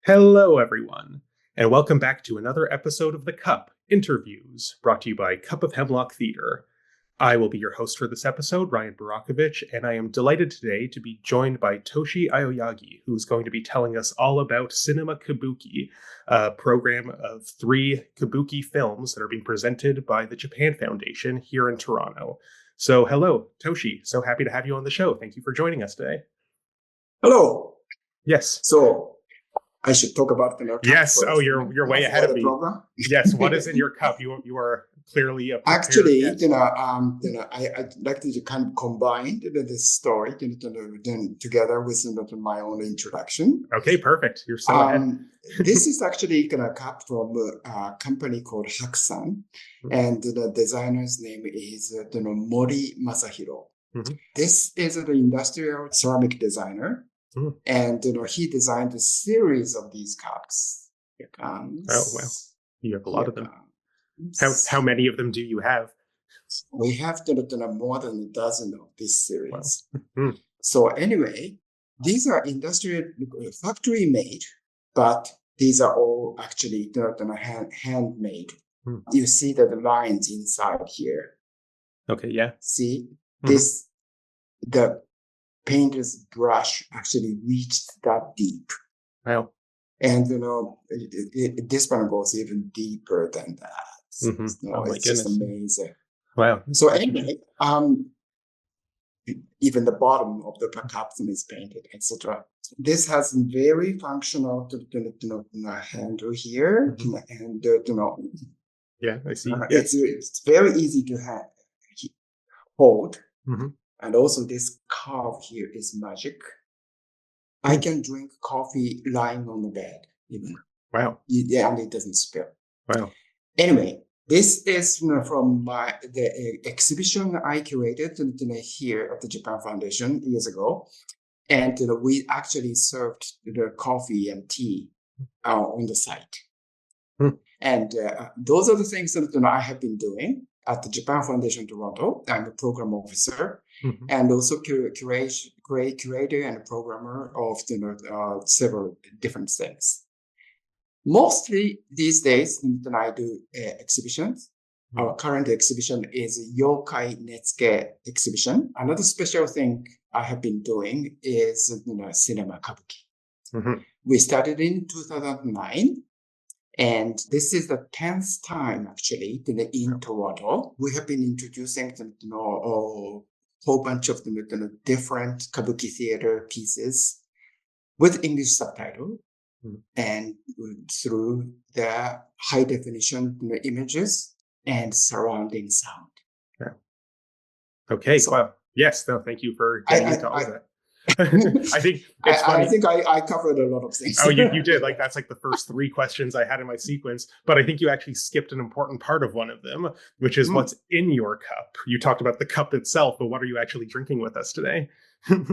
Hello, everyone, and welcome back to another episode of The Cup Interviews, brought to you by Cup of Hemlock Theatre. I will be your host for this episode, Ryan Borochovitz, and I am delighted today to be joined by Toshi Aoyagi, who is going to be telling us all about Cinema Kabuki, a program of 3 Kabuki films that are being presented by the Japan Foundation here in Toronto. So, hello, Toshi. So happy to have you on the show. Thank you for joining us today. Hello. Yes. So I should talk about the cup. Yes. First, Oh, you're way ahead of me. Program. Yes. What is in your cup? You are clearly a prepared Actually, guest. I'd like to kind of combine this story together with my own introduction. Okay, perfect. You're so ahead. This is actually a cup from a company called Hakusan, and the designer's name is Mori Masahiro. Mm-hmm. This is an industrial ceramic designer. And he designed a series of these cups. Oh wow! You have a lot of them. How many of them do you have? We have more than a dozen of this series. Wow. So anyway, these are industrial factory made, but these are all actually handmade. You see the lines inside here. Okay, yeah. See this the painter's brush actually reached that deep. Wow. And, this one goes even deeper than that. Mm-hmm. It's just amazing. Wow. So anyway, even the bottom of the cup is painted, etc. This has very functional handle here. And, yeah, I see. It's very easy to hold. Mm-hmm. And also this curve here is magic. I can drink coffee lying on the bed, even. Wow. And it doesn't spill. Wow. Anyway, this is from the exhibition I curated here at the Japan Foundation years ago. And we actually served the coffee and tea on the site. And those are the things that I have been doing at the Japan Foundation Toronto. I'm a program officer and also curator and programmer of several different things. Mostly these days, I do exhibitions. Our current exhibition is Yokai Netsuke exhibition. Another special thing I have been doing is Cinema Kabuki. We started in 2009. And this is the 10th time, actually, in Toronto. We have been introducing a whole bunch of different Kabuki theater pieces with English subtitle and through the high definition images and surrounding sound. Yeah. Okay. So, well, yes. No, thank you for getting into all of that. I think it's funny. I think I covered a lot of things. Oh, you did. That's like the first 3 questions I had in my sequence. But I think you actually skipped an important part of one of them, which is what's in your cup. You talked about the cup itself, but what are you actually drinking with us today?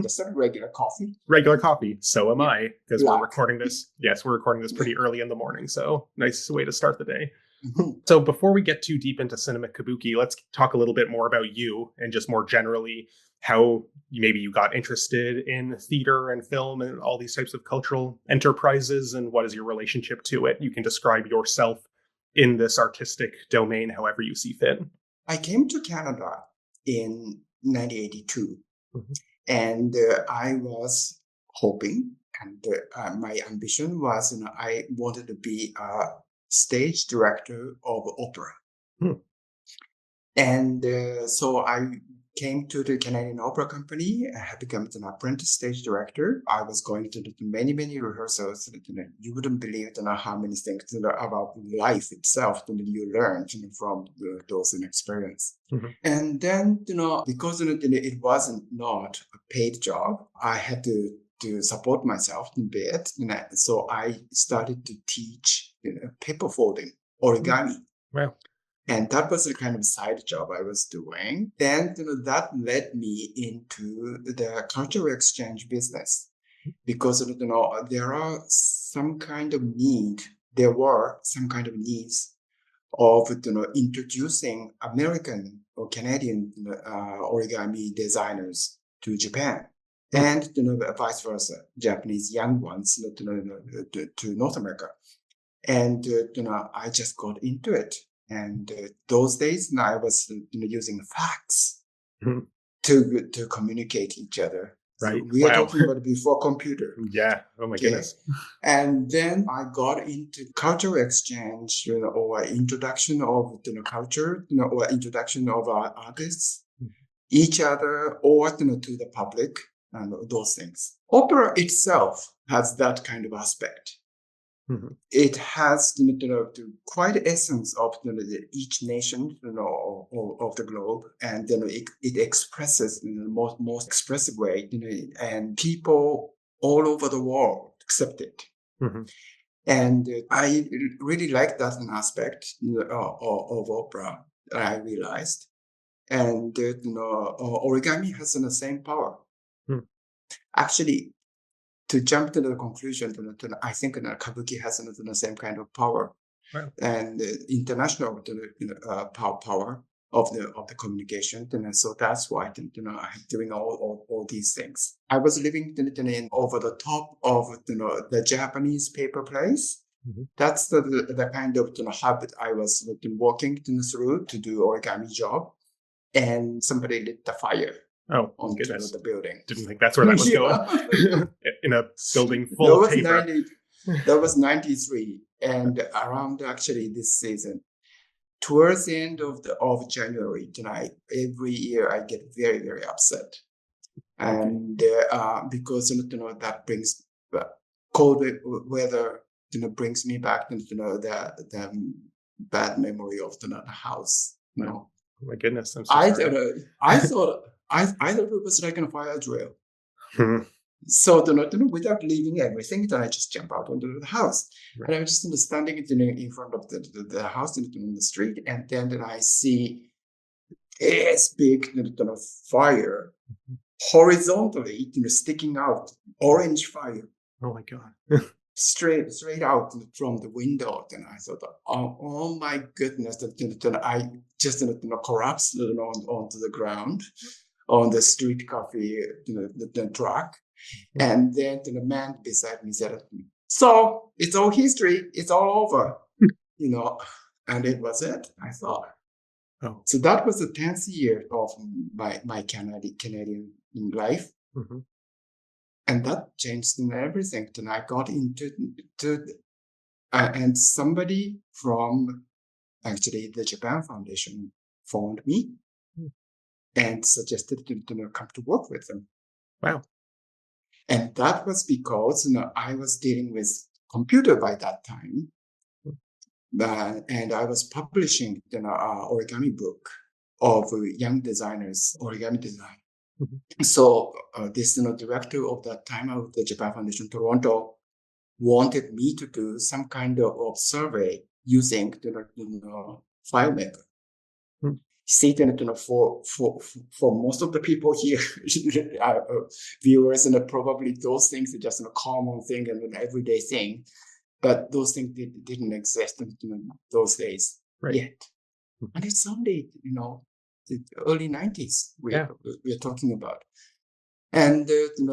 Just a regular coffee. Regular coffee. So am I, because we're recording this. Yes, we're recording this pretty early in the morning. So nice way to start the day. So before we get too deep into Cinema Kabuki, let's talk a little bit more about you and just more generally how maybe you got interested in theater and film and all these types of cultural enterprises, and what is your relationship to it? You can describe yourself in this artistic domain however you see fit. I came to Canada in 1982, and I was hoping, and my ambition was, I wanted to be a stage director of opera. And so I came to the Canadian Opera Company. I had become an apprentice stage director. I was going to do many rehearsals. You wouldn't believe how many things about life itself that you learn from those experience. And then, because it wasn't not a paid job, I had to support myself a bit. So I started to teach paper folding, origami. Wow. And that was the kind of side job I was doing. Then, that led me into the cultural exchange business because, there were some kind of needs of, introducing American or Canadian origami designers to Japan. and vice versa, Japanese young ones to North America. And I just got into it. And those days, I was using fax to communicate each other. Right. So we are talking about before computer. Yeah. Oh my goodness. And then I got into cultural exchange, or introduction of culture, or introduction of artists, each other, or to the public, and those things. Opera itself has that kind of aspect. It has the quite essence of each nation of the globe, and it expresses in the most expressive way, and people all over the world accept it. And I really like that an aspect of opera. I realized, and origami has the same power. Actually, to jump to the conclusion, I think Kabuki has the same kind of power, and international power of the communication. And so that's why I'm doing all these things. I was living in over the top of the Japanese paper place. That's the kind of habit I was working through to do origami job, and somebody lit the fire. Oh, on goodness. the building. Didn't think that's where that was going. In a building full of paper. That was 93. And around actually this season, towards the end of January, every year I get very, very upset. And because that brings cold weather brings me back to the bad memory of the house. Oh my goodness. I'm so sorry. I thought it was like a fire drill. So without leaving everything, then I just jump out onto the house. And I'm just standing in front of the house on the street, and then I see this big fire horizontally sticking out, orange fire. Oh my God. Straight out from the window. And I thought, oh my goodness, that I just collapsed onto the ground on the street coffee the truck. And then the man beside me said, so it's all history, it's all over, and it was it, I thought. Oh. So that was the 10th year of my Canadian life. And that changed everything. Then I got into and somebody from actually the Japan Foundation phoned me and suggested to come to work with them. Wow. And that was because I was dealing with computer by that time, and I was publishing an origami book of young designers, origami design. So this director of that time of the Japan Foundation Toronto wanted me to do some kind of survey using FileMaker. See, for most of the people here, viewers, and probably those things are just a common thing and an everyday thing, but those things didn't exist in those days yet. And it's only the early 90s we're talking about. And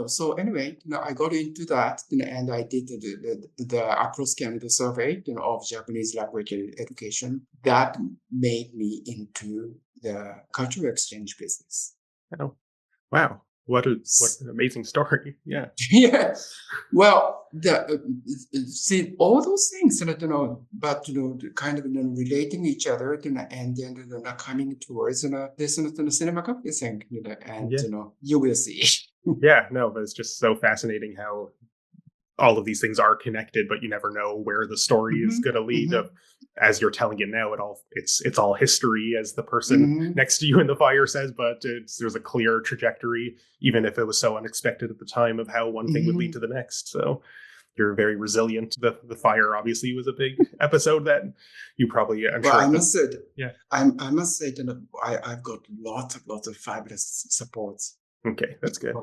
so anyway, I got into that, and I did the across Canada survey, of Japanese language education. That made me into the cultural exchange business. Oh, wow! What an amazing story! Yeah. Yeah. Well, see all those things, but kind of relating each other, and then coming towards this Cinema Kabuki thing, and you will see. Yeah, no, but it's just so fascinating how all of these things are connected, but you never know where the story is going to lead. As you're telling it now, it's all history, as the person next to you in the fire says, but there's a clear trajectory, even if it was so unexpected at the time, of how one thing would lead to the next. So you're very resilient. The fire obviously was a big episode that you probably. I must say that I've got lots of fabulous supports. Okay, that's good.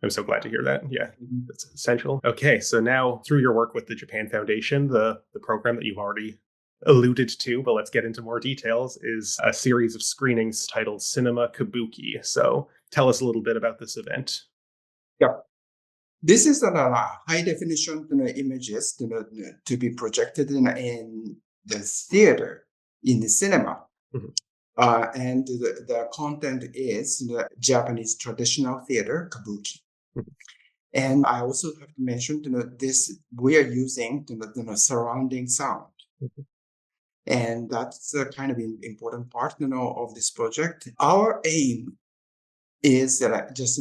I'm so glad to hear that. Yeah, that's essential. Okay, so now through your work with the Japan Foundation, the program that you've already alluded to, but let's get into more details, is a series of screenings titled Cinema Kabuki. So tell us a little bit about this event. Yeah. This is a high definition images to be projected in the theater, in the cinema. Mhm. And the content is the Japanese traditional theater, Kabuki. Mhm. And I also have to mention this, we are using surrounding sound. Mhm. And that's a kind of important part of this project. Our aim is just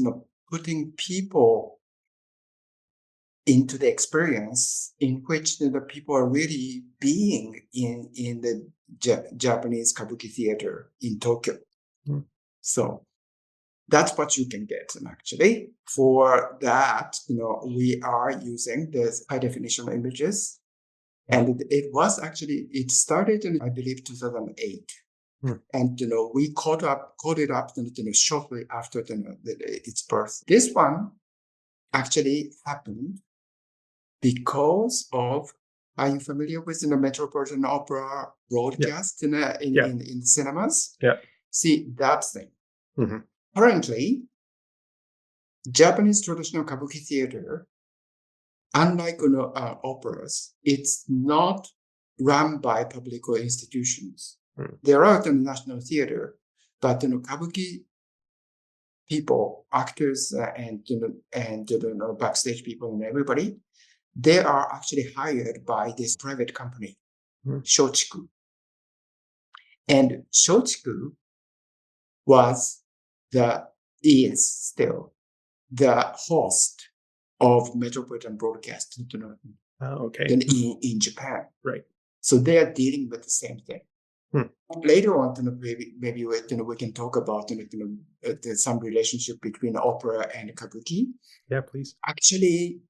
putting people into the experience in which the people are really being in the Japanese Kabuki theater in Tokyo. Mm. So that's what you can get. And actually, for that, we are using the high definition images. And it started in, I believe, 2008. Mm. And, we caught it up shortly after its birth. This one actually happened because of, are you familiar with the Metropolitan Opera broadcast in cinemas? Yeah. See, that thing. Mm-hmm. Currently, Japanese traditional Kabuki theater, unlike operas, it's not run by public institutions. Mm. There are the national theater, but Kabuki people, actors, and backstage people and everybody, they are actually hired by this private company, Shochiku. And Shochiku is still the host of Metropolitan Broadcast in Japan. Right. So they are dealing with the same thing. Later on, maybe we can talk about some relationship between opera and Kabuki. Yeah, please. Actually,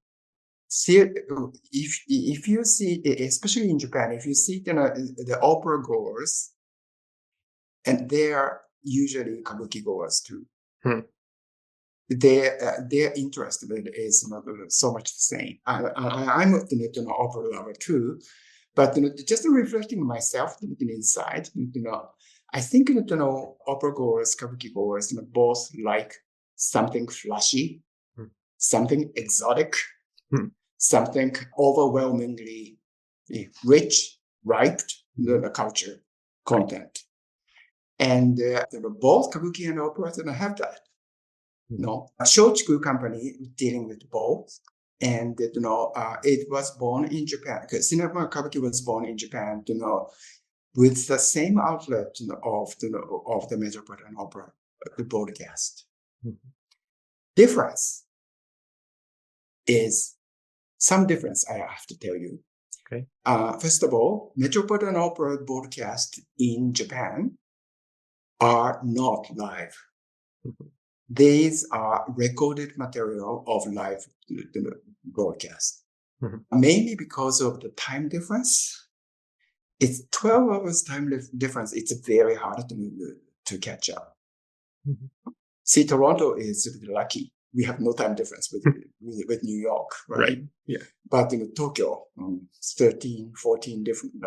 if you see, especially in Japan, if you see the opera goers, and they are usually Kabuki goers too. Their interest is not so much the same. I'm an opera lover too, but just reflecting myself inside, I think opera goers, Kabuki goers, both like something flashy, something exotic, something overwhelmingly rich, ripe culture content, and both Kabuki and opera have that. Shochiku company dealing with both, and it was born in Japan. Because Cinema Kabuki was born in Japan, with the same outlet of the Metropolitan Opera, the broadcast. Difference is some difference. I have to tell you. Okay. First of all, Metropolitan Opera broadcast in Japan are not live. These are recorded material of live broadcast, mainly because of the time difference. It's 12 hours time difference. It's very hard to catch up. See, Toronto is lucky. We have no time difference with New York, right? Yeah. But Tokyo, 13, 14 different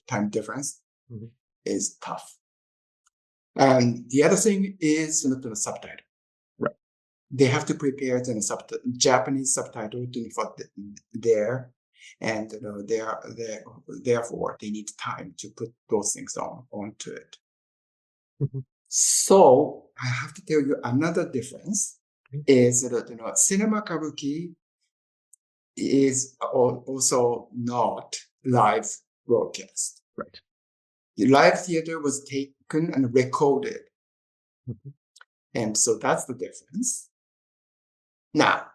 time difference is tough. And the other thing is the subtitle. Right. They have to prepare the Japanese subtitle for there, and therefore they need time to put those things onto it. So I have to tell you another difference is that Cinema Kabuki is also not live broadcast. Right. The live theater was taken and recorded. And so that's the difference. Now,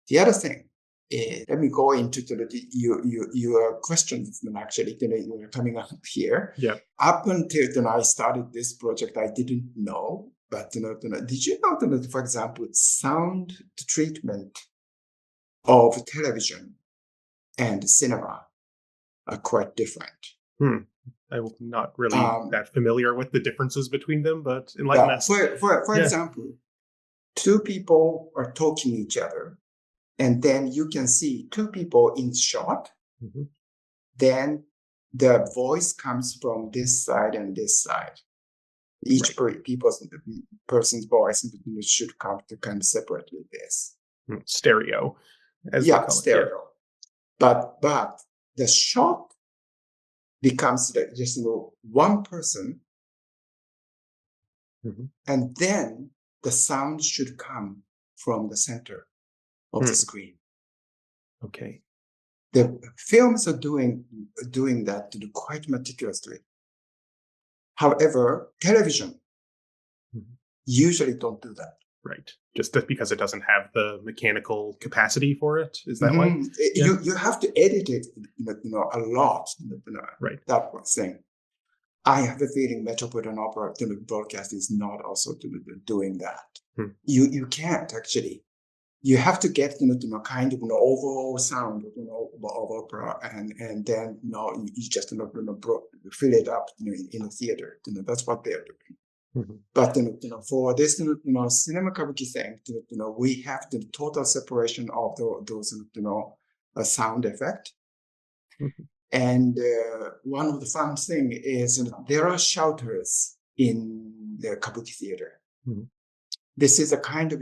the other thing is, let me go into your questions actually coming up here. Yeah. Up until I started this project, I didn't know, but did you know that, for example, sound treatment of television and cinema are quite different? I'm not really that familiar with the differences between them, but enlighten us. For example, two people are talking each other, and then you can see two people in shot. Then the voice comes from this side and this side. Each person's voice should come to kind of separately this. Stereo, as they call stereo. it. But the shot becomes just one person, and then the sound should come from the center of the screen. Okay. The films are doing that quite meticulously. However, television usually don't do that. Right. Just because it doesn't have the mechanical capacity for it. Is that why? You have to edit it, a lot. Right. That one thing. I have a feeling Metropolitan Opera broadcast is not also doing that. You can't actually. You have to get kind of overall sound of opera, and then you just fill it up in the theater. That's what they're doing. But for this Cinema Kabuki thing, we have the total separation of those sound effect. And one of the fun thing is there are shouters in the Kabuki theater. This is a kind of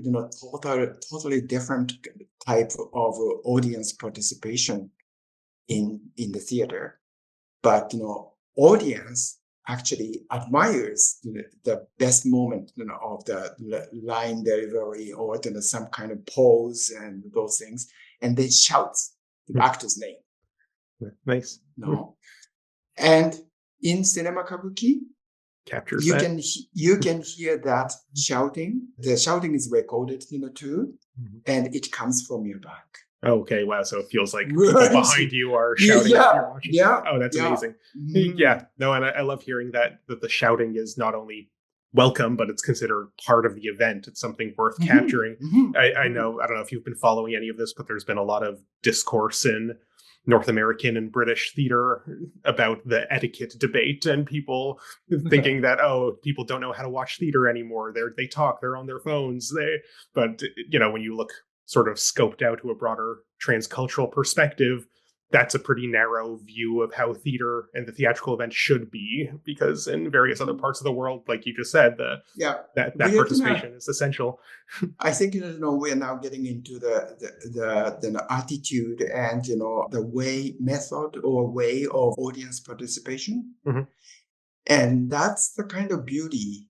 totally different type of audience participation in the theater, but audience actually admires the best moment of the line delivery or some kind of pose and those things, and they shout the actor's name. Nice. And in Cinema Kabuki, captures you that. You can hear that shouting. The shouting is recorded too, and it comes from your back. Okay, wow. So it feels like people behind you are shouting as you're watching. Oh, that's amazing. No, and I love hearing that the shouting is not only welcome, but it's considered part of the event. It's something worth capturing. I don't know if you've been following any of this, but there's been a lot of discourse in North American and British theater about the etiquette debate, and people thinking that, people don't know how to watch theater anymore. They talk, they're on their phones. But when you look sort of scoped out to a broader transcultural perspective, that's a pretty narrow view of how theater and the theatrical event should be, because in various other parts of the world, like you just said, that participation is essential. I think we're now getting into the attitude and the method or way of audience participation, and that's the kind of beauty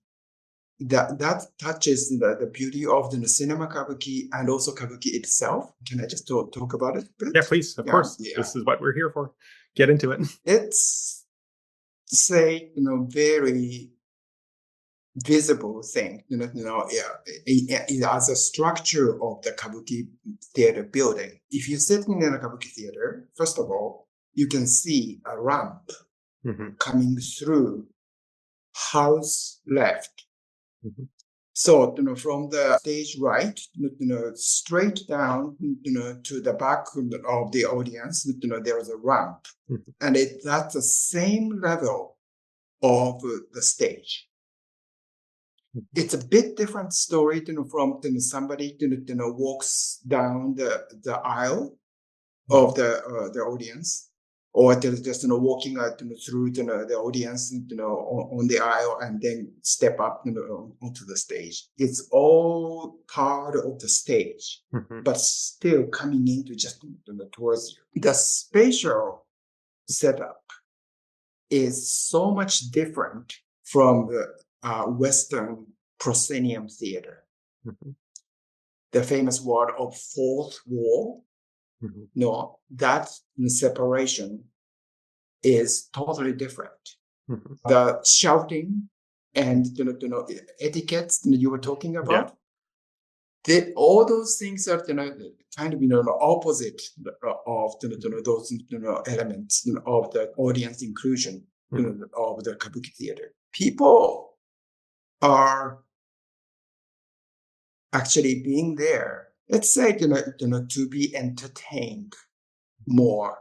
that touches the beauty of the Cinema Kabuki and also Kabuki itself. Can I just talk about it a bit? Yeah, please. Of course. Yeah. This is what we're here for. Get into it. It's, say, very visible thing, as a structure of the Kabuki theater building. If you sit in a Kabuki theater, first of all, you can see a ramp coming through house left. So, from the stage right, straight down, to the back of the audience, there's a ramp, and that's the same level of the stage. It's a bit different story, from somebody walks down the aisle of the audience, or just walking through the audience on the aisle and then step up onto the stage. It's all part of the stage, but still coming into just towards you. The spatial setup is so much different from the Western proscenium theater. The famous word of fourth wall. That separation is totally different. The shouting and etiquettes you were talking about, all those things are kind of opposite of those elements of the audience inclusion of the Kabuki theater. People are actually being there, let's say, to be entertained more.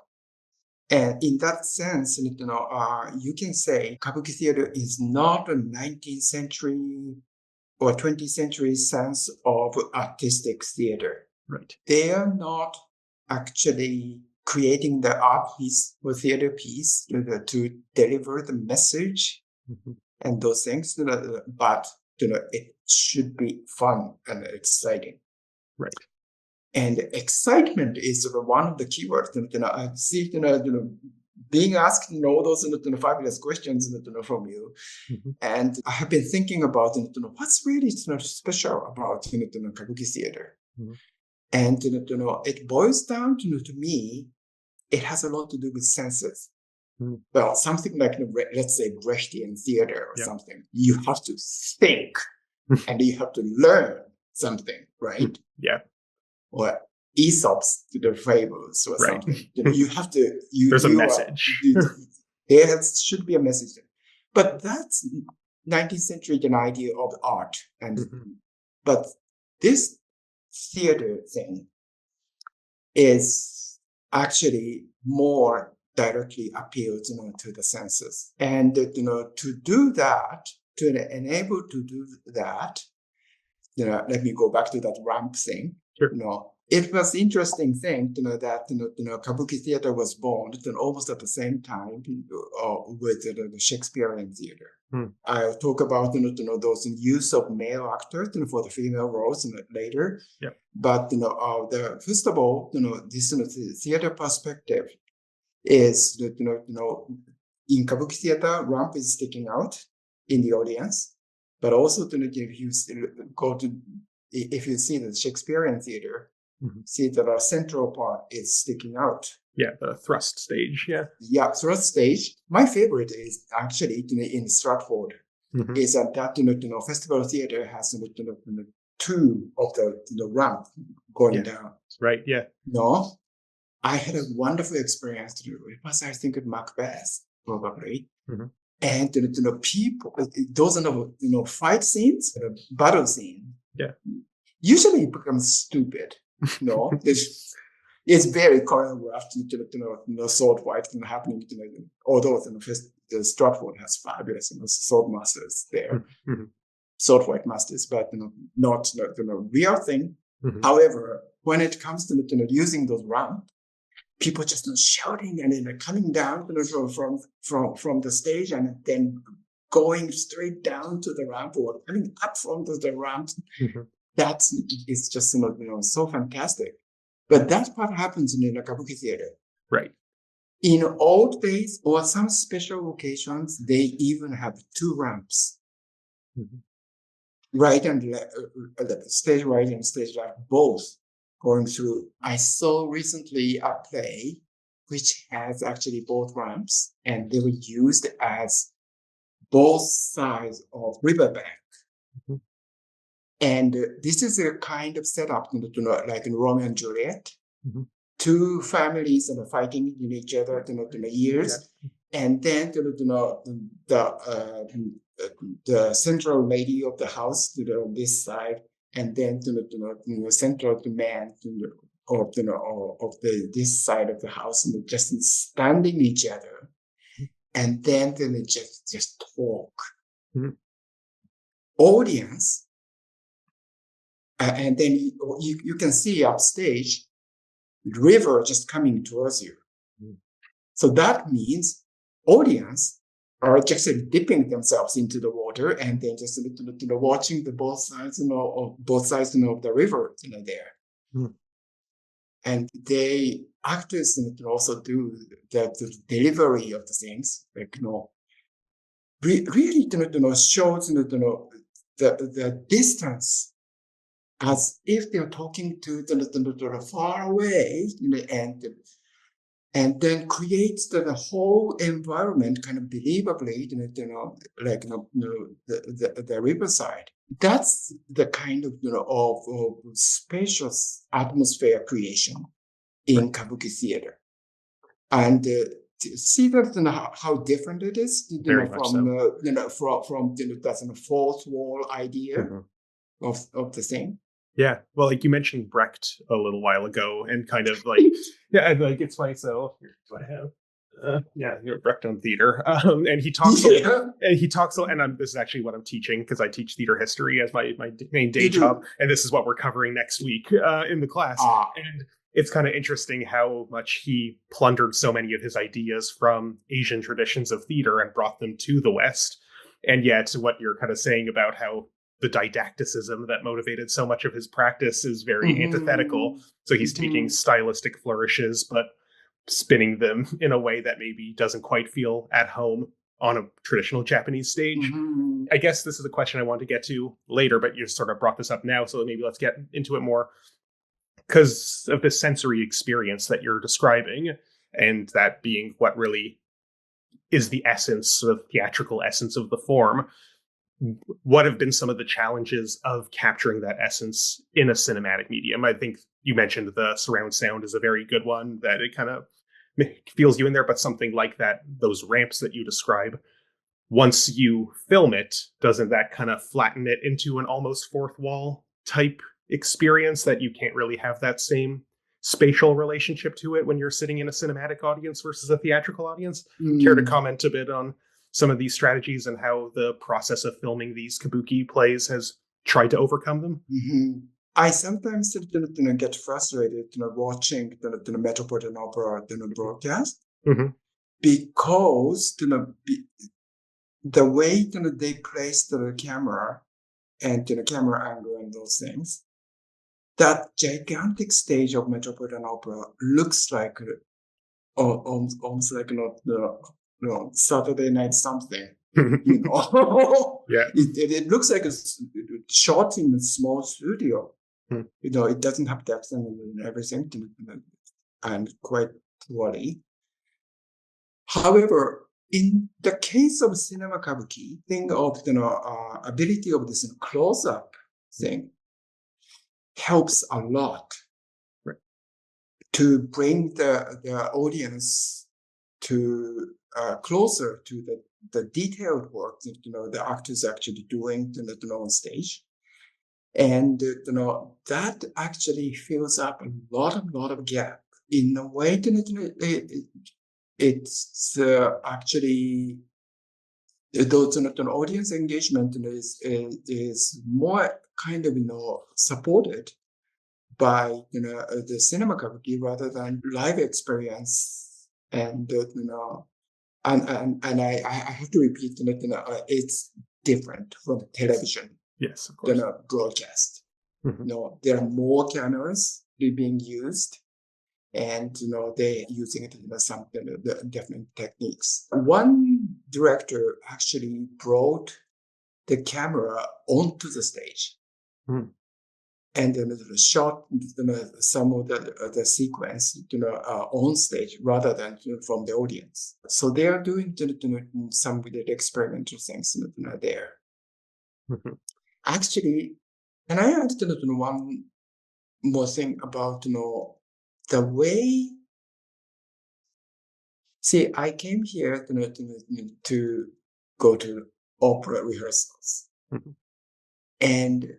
And in that sense, you can say Kabuki theater is not a 19th century or 20th century sense of artistic theater. Right. They are not actually creating the art piece or theater piece to deliver the message and those things, but it should be fun and exciting. Right. And excitement is one of the keywords. I see, being asked all those fabulous questions from you. Mm-hmm. And I have been thinking about what's really special about Kabuki theater. Mm-hmm. And it boils down to me, it has a lot to do with senses. Mm-hmm. Well, something like, let's say, Brechtian theater or something. You have to think and you have to learn something, right? Yeah. Or Aesop's fables or something. You have to. There's a message. There should be a message. But that's 19th century idea of art, and but this theater thing is actually more directly appealed to the senses, and to do that, to enable to do that, let me go back to that ramp thing. Sure. It was interesting thing that Kabuki theater was born almost at the same time with the Shakespearean theater. I'll talk about those use of male actors for the female roles later. Yep. But first of all, this theater perspective is in Kabuki theater, ramp is sticking out in the audience, but also if you see the Shakespearean theater, see that our central part is sticking out. Yeah, the thrust stage. Yeah. Yeah, thrust stage. My favorite is actually in Stratford. Is that festival theater has two of the ramp going down. Right. Yeah. No, I had a wonderful experience. It was, I think, Macbeth probably. And people, those fight scenes, battle scene. Yeah. Usually it becomes stupid. It's very choreographed. Sword fight happening. Although the Stratford has fabulous sword masters there, sword fight masters, but not real thing. However, when it comes to using those ramp, people just shouting and then coming down from the stage and then going straight down to the ramp or coming up from the ramp. That is just so fantastic. But that's what happens in the Kabuki theater. Right. In old days or some special occasions, they even have two ramps. Right and left, stage right and stage left, both going through. I saw recently a play which has actually both ramps, and they were used as both sides of riverbank. And this is a kind of setup, like in Romeo and Juliet. Two families that are fighting in each other, years, and then the central lady of the house on this side, and then central man of this side of the house, and just standing each other, and then they just talk. Audience. And then you can see upstage, the river just coming towards you. So that means audience are just dipping themselves into the water and then just watching the both sides, of the river, there. And they actors also do the delivery of the things, like really shows the distance, as if they're talking to the far away, and then creates the whole environment kind of believably, like the riverside. That's the kind of of spacious atmosphere creation in Kabuki theater, and see that how different it is from the fourth wall idea of the thing. Yeah, well, like you mentioned Brecht a little while ago, and kind of like, like it's myself. Here, do I have? Brecht on theater, and he talks, and this is actually what I'm teaching because I teach theater history as my main day job, and this is what we're covering next week in the class. And it's kind of interesting how much he plundered so many of his ideas from Asian traditions of theater and brought them to the West. And yet, what you're kind of saying about how the didacticism that motivated so much of his practice is very antithetical. So he's taking stylistic flourishes, but spinning them in a way that maybe doesn't quite feel at home on a traditional Japanese stage. I guess this is a question I want to get to later, but you sort of brought this up now, so maybe let's get into it more. Because of the sensory experience that you're describing, and that being what really is the essence, the theatrical essence of the form, what have been some of the challenges of capturing that essence in a cinematic medium? I think you mentioned the surround sound is a very good one, that it kind of feels you in there, but something like that, those ramps that you describe, once you film it, doesn't that kind of flatten it into an almost fourth wall type experience that you can't really have that same spatial relationship to it when you're sitting in a cinematic audience versus a theatrical audience? Care to comment a bit on some of these strategies and how the process of filming these kabuki plays has tried to overcome them? I sometimes get frustrated watching the Metropolitan Opera broadcast because the way they place the camera and the camera angle and those things, that gigantic stage of Metropolitan Opera looks like almost like Saturday Night something. Yeah. It looks like it's shot in a small studio. It doesn't have depth and everything, and quite poorly. However, in the case of Cinema Kabuki, thing of ability of this close-up thing helps a lot to bring the audience to closer to the detailed work that the actors actually doing on stage, and that actually fills up a lot of gap in a way that it's actually those audience engagement is more kind of supported by the cinema kabuki rather than live experience, and and I have to repeat it's different from television. Yes, of course. Than a broadcast. There are more cameras being used, and they're using it in some different techniques. One director actually brought the camera onto the stage, and then shot some of the sequence on stage rather than from the audience. So they are doing some experimental things there. Actually, can I add one more thing about the way? See, I came here to go to opera rehearsals, and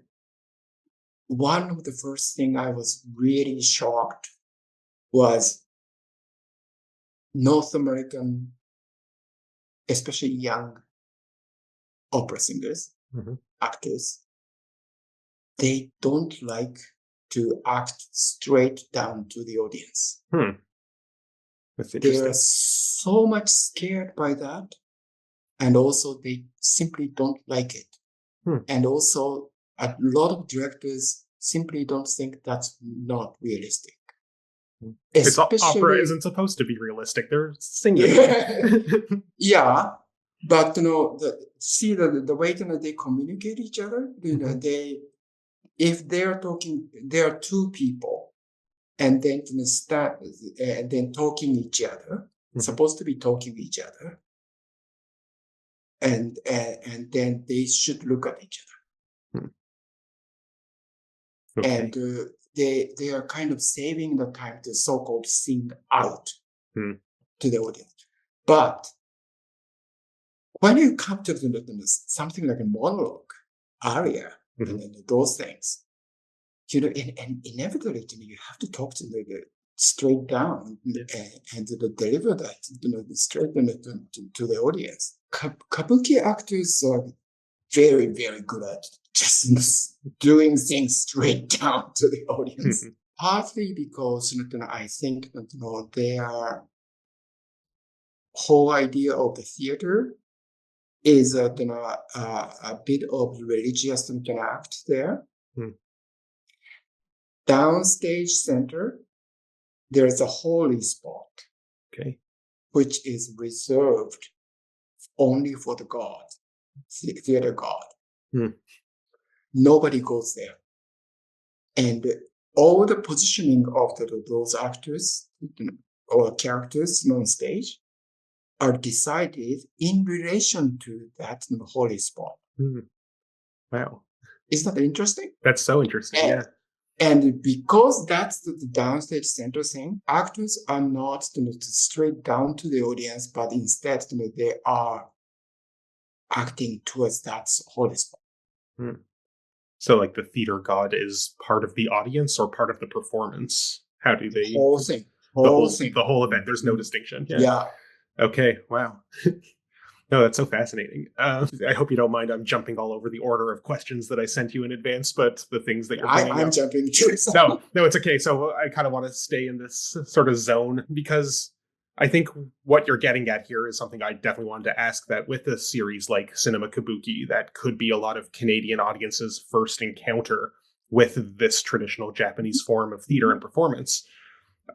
one of the first thing I was really shocked was North American, especially young opera singers, actors. They don't like to act straight down to the audience. That's interesting. They're so much scared by that, and also they simply don't like it. And also, a lot of directors simply don't think that's not realistic. Opera isn't supposed to be realistic. They're singing. Yeah, but the way they communicate each other. If they're talking, there are two people, and then and then talking each other. Supposed to be talking each other, and then they should look at each other. And they are kind of saving the time to so-called sing out to the audience. But when you come to something like a monologue, aria, and those things, and inevitably, you have to talk to straight down and deliver that straight to the audience. Kabuki actors are very, very good at just doing things straight down to the audience. Partly because I think their whole idea of the theater is a bit of religious act there. Downstage center, there's a holy spot, which is reserved only for the god, theater god. Nobody goes there. And all the positioning of those actors or characters on stage are decided in relation to that holy spot. Wow. Isn't that interesting? That's so interesting, And because that's the downstage center thing, actors are not straight down to the audience, but instead they are acting towards that holy spot. So like the theater god is part of the audience or part of the performance? How do they... Whole thing. The whole event. There's no distinction. Yeah. Okay. Wow. No, that's so fascinating. I hope you don't mind. I'm jumping all over the order of questions that I sent you in advance, but the things that you're bringing I'm up... jumping too. No, it's okay. So I kind of want to stay in this sort of zone because I think what you're getting at here is something I definitely wanted to ask, that with a series like Cinema Kabuki, that could be a lot of Canadian audiences' first encounter with this traditional Japanese form of theater and performance.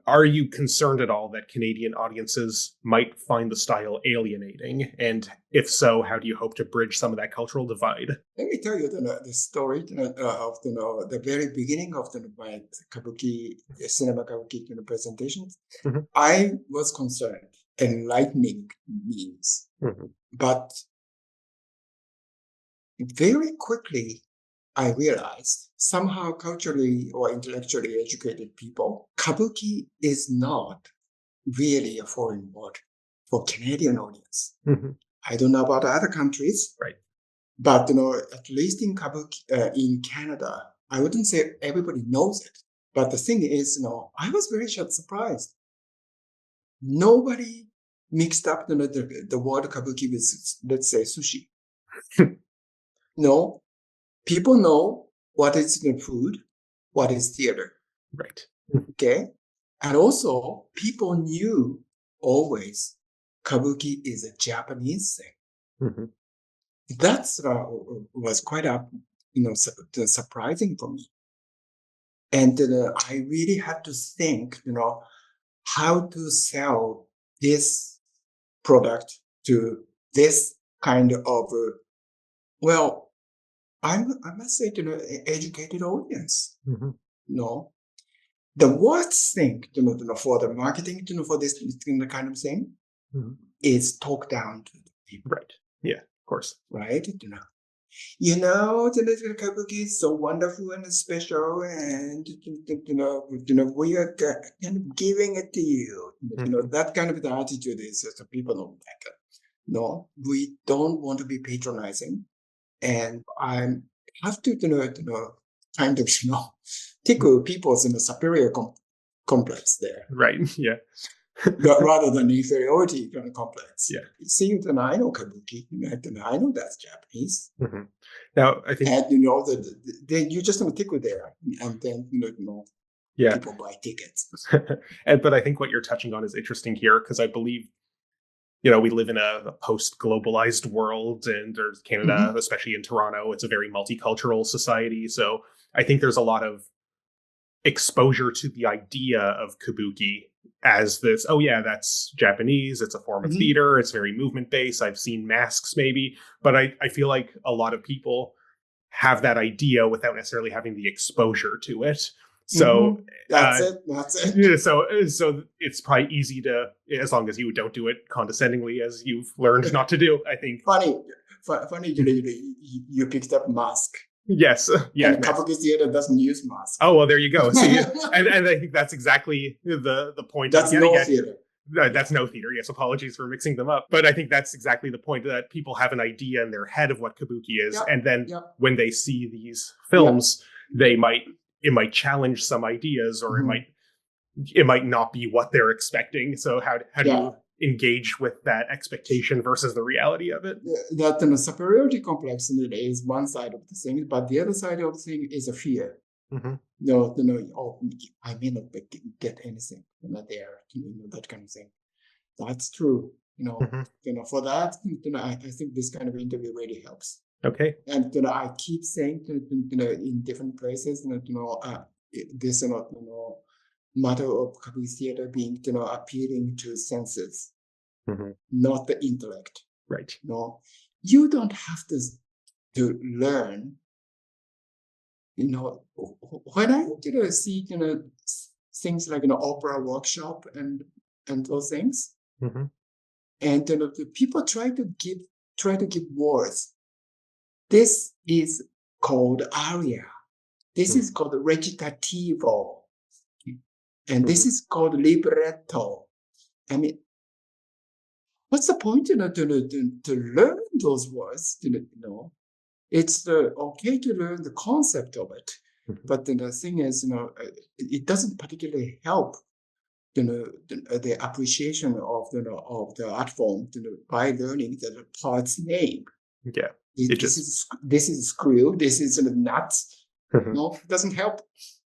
Are you concerned at all that Canadian audiences might find the style alienating? And if so, how do you hope to bridge some of that cultural divide? Let me tell you the story of the very beginning of my Kabuki, Cinema Kabuki presentations. I was concerned, enlightening means. But very quickly, I realized somehow culturally or intellectually educated people, Kabuki is not really a foreign word for Canadian audience. I don't know about other countries, right? But at least in Kabuki, in Canada, I wouldn't say everybody knows it. But the thing is, I was very surprised. Nobody mixed up the word Kabuki with, let's say, sushi. No. People know what is the food, what is theater. Right. Okay. And also, people knew always Kabuki is a Japanese thing. That was quite surprising for me. And I really had to think, how to sell this product to this kind of, I must say, educated audience. The worst thing, for the marketing, for this kind of thing, is talk down to the people. Right. Yeah, of course. Right. The Kabuki is so wonderful and special, and we are kind of giving it to you. That kind of attitude is just people don't like it. No, we don't want to be patronizing, and I have to kind of tickle people's superior complex there. Right. Yeah. Rather than inferiority complex. Yeah. See, I know Kabuki, I know that's Japanese. Now, I think... And then you just tickle there, and then people buy tickets. But I think what you're touching on is interesting here, because I believe we live in a post-globalized world, and there's Canada, especially in Toronto, it's a very multicultural society. So I think there's a lot of exposure to the idea of Kabuki as this, that's Japanese, it's a form of theater, it's very movement-based, I've seen masks maybe, but I feel like a lot of people have that idea without necessarily having the exposure to it. So that's it. So it's probably easy to, as long as you don't do it condescendingly, as you've learned not to do, I think. Funny, you picked up mask. Yes. Yeah. And Kabuki theater doesn't use mask. Oh, well, there you go. See, and I think that's exactly the point. That's no theater. That's no theater. Yes, apologies for mixing them up. But I think that's exactly the point, that people have an idea in their head of what Kabuki is. And then when they see these films, it might challenge some ideas, or it might not be what they're expecting. So how do you engage with that expectation versus the reality of it? That superiority complex is one side of the thing, but the other side of the thing is a fear. I may not get anything there, that kind of thing. That's true. For that, I think this kind of interview really helps. Okay. And I keep saying in different places, this matter of Kabuki theater being appealing to senses, not the intellect. Right. No, you don't have to learn. When I see things like an opera workshop and those things, and the people try to give words. This is called aria. This is called recitativo, and this is called libretto. I mean, what's the point to learn those words? It's okay to learn the concept of it, but the thing is, it doesn't particularly help the appreciation of the art form by learning the part's name. Yeah, this is screw. This is nuts. No, it doesn't help.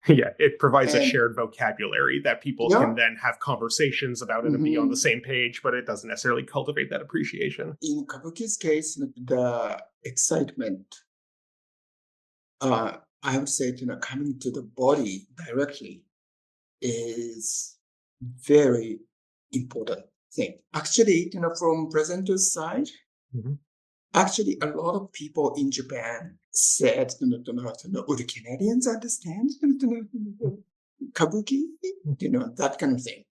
Yeah, it provides a shared vocabulary that people can then have conversations about and be on the same page, but it doesn't necessarily cultivate that appreciation. In Kabuki's case, the excitement, I would say, coming to the body directly is very important thing. Actually, from presenter's side, actually, a lot of people in Japan said, would Canadians understand Kabuki? That kind of thing.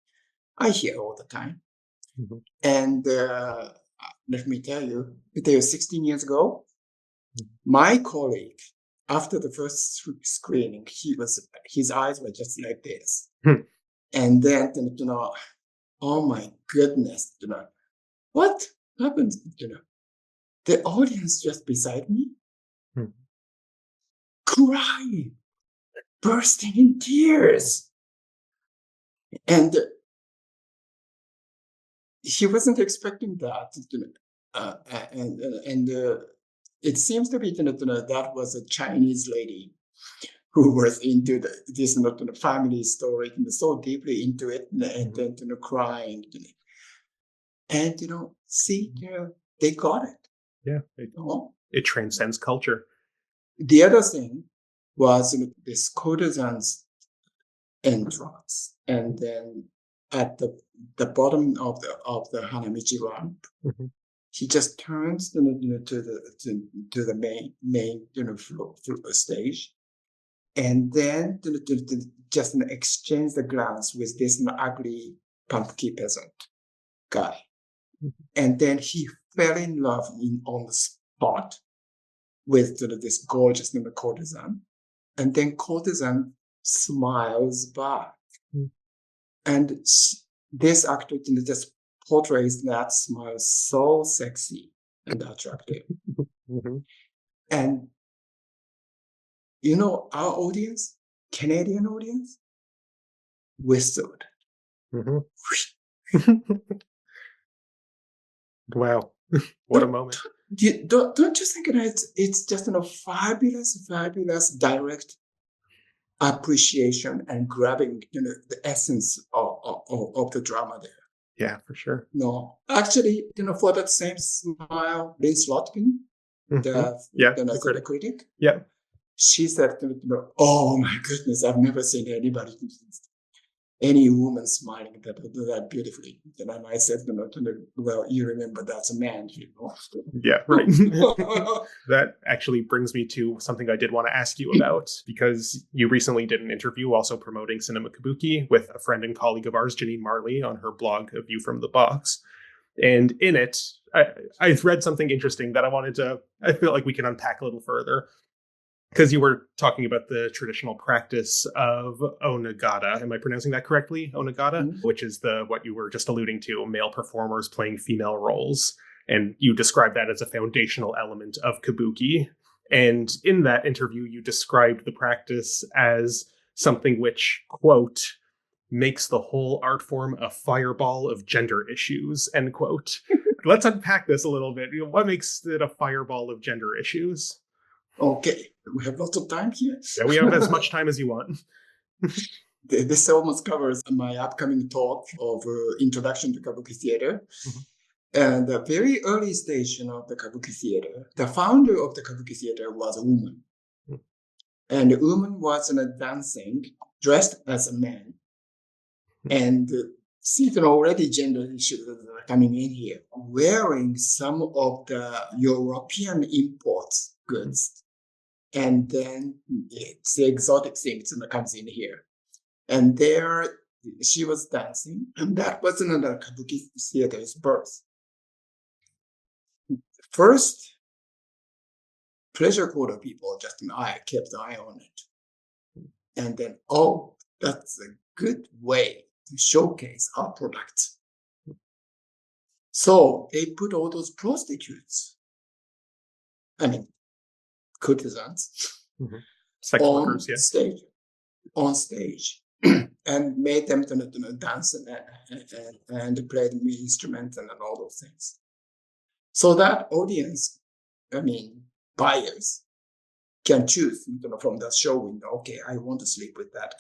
I hear all the time. And let me tell you, 16 years ago, my colleague, after the first screening, his eyes were just like this. And then, oh my goodness, what happened? The audience just beside me, crying, bursting in tears. And he wasn't expecting that. And it seems to be that was a Chinese lady who was into this family story, so deeply into it, and then crying. And see, they got it. Yeah, it transcends culture. The other thing was this courtesan's entrance, and then at the bottom of the Hanamichi ramp, he just turns to the main floor stage, and then just exchange the glance with this ugly pumpkin peasant guy, and then he fell in love on the spot with this gorgeous courtesan, and then courtesan smiles back, and this actor just portrays that smile so sexy and attractive. And our audience, Canadian audience, whistled. Wow, what a moment. Don't you think that it's just fabulous direct appreciation and grabbing the essence of the drama there? Yeah, for sure. No, actually, for that same smile, Lynn Slotkin, the critic, she said, oh my goodness, I've never seen any woman smiling that beautifully. And I said, well, you remember that's a man, Yeah, right. That actually brings me to something I did want to ask you about, because you recently did an interview also promoting Cinema Kabuki with a friend and colleague of ours, Janine Marley, on her blog, A View from the Box. And in it, I read something interesting that I feel like we can unpack a little further. Because you were talking about the traditional practice of Onnagata. Am I pronouncing that correctly? Onnagata, which is what you were just alluding to, male performers playing female roles. And you described that as a foundational element of Kabuki. And in that interview, you described the practice as something which, quote, makes the whole art form a fireball of gender issues, end quote. Let's unpack this a little bit. What makes it a fireball of gender issues? Okay, we have lots of time here. Yeah, we have as much time as you want. This almost covers my upcoming talk of Introduction to Kabuki Theater. And the very early stage of the Kabuki theater, the founder of the Kabuki theater was a woman. And the woman was dancing, dressed as a man. And see, already gender issues are coming in here, wearing some of the European imports goods. And then it's the exotic things that comes in here. And there she was dancing, and that was another Kabuki theater's birth. First, pleasure quarter people just kept an eye on it. And then, oh, that's a good way to showcase our products. So they put all those prostitutes, courtesans, sex workers, on stage, and made them to dance and play the instruments and all those things. So that audience, buyers, can choose from the show window. Okay, I want to sleep with that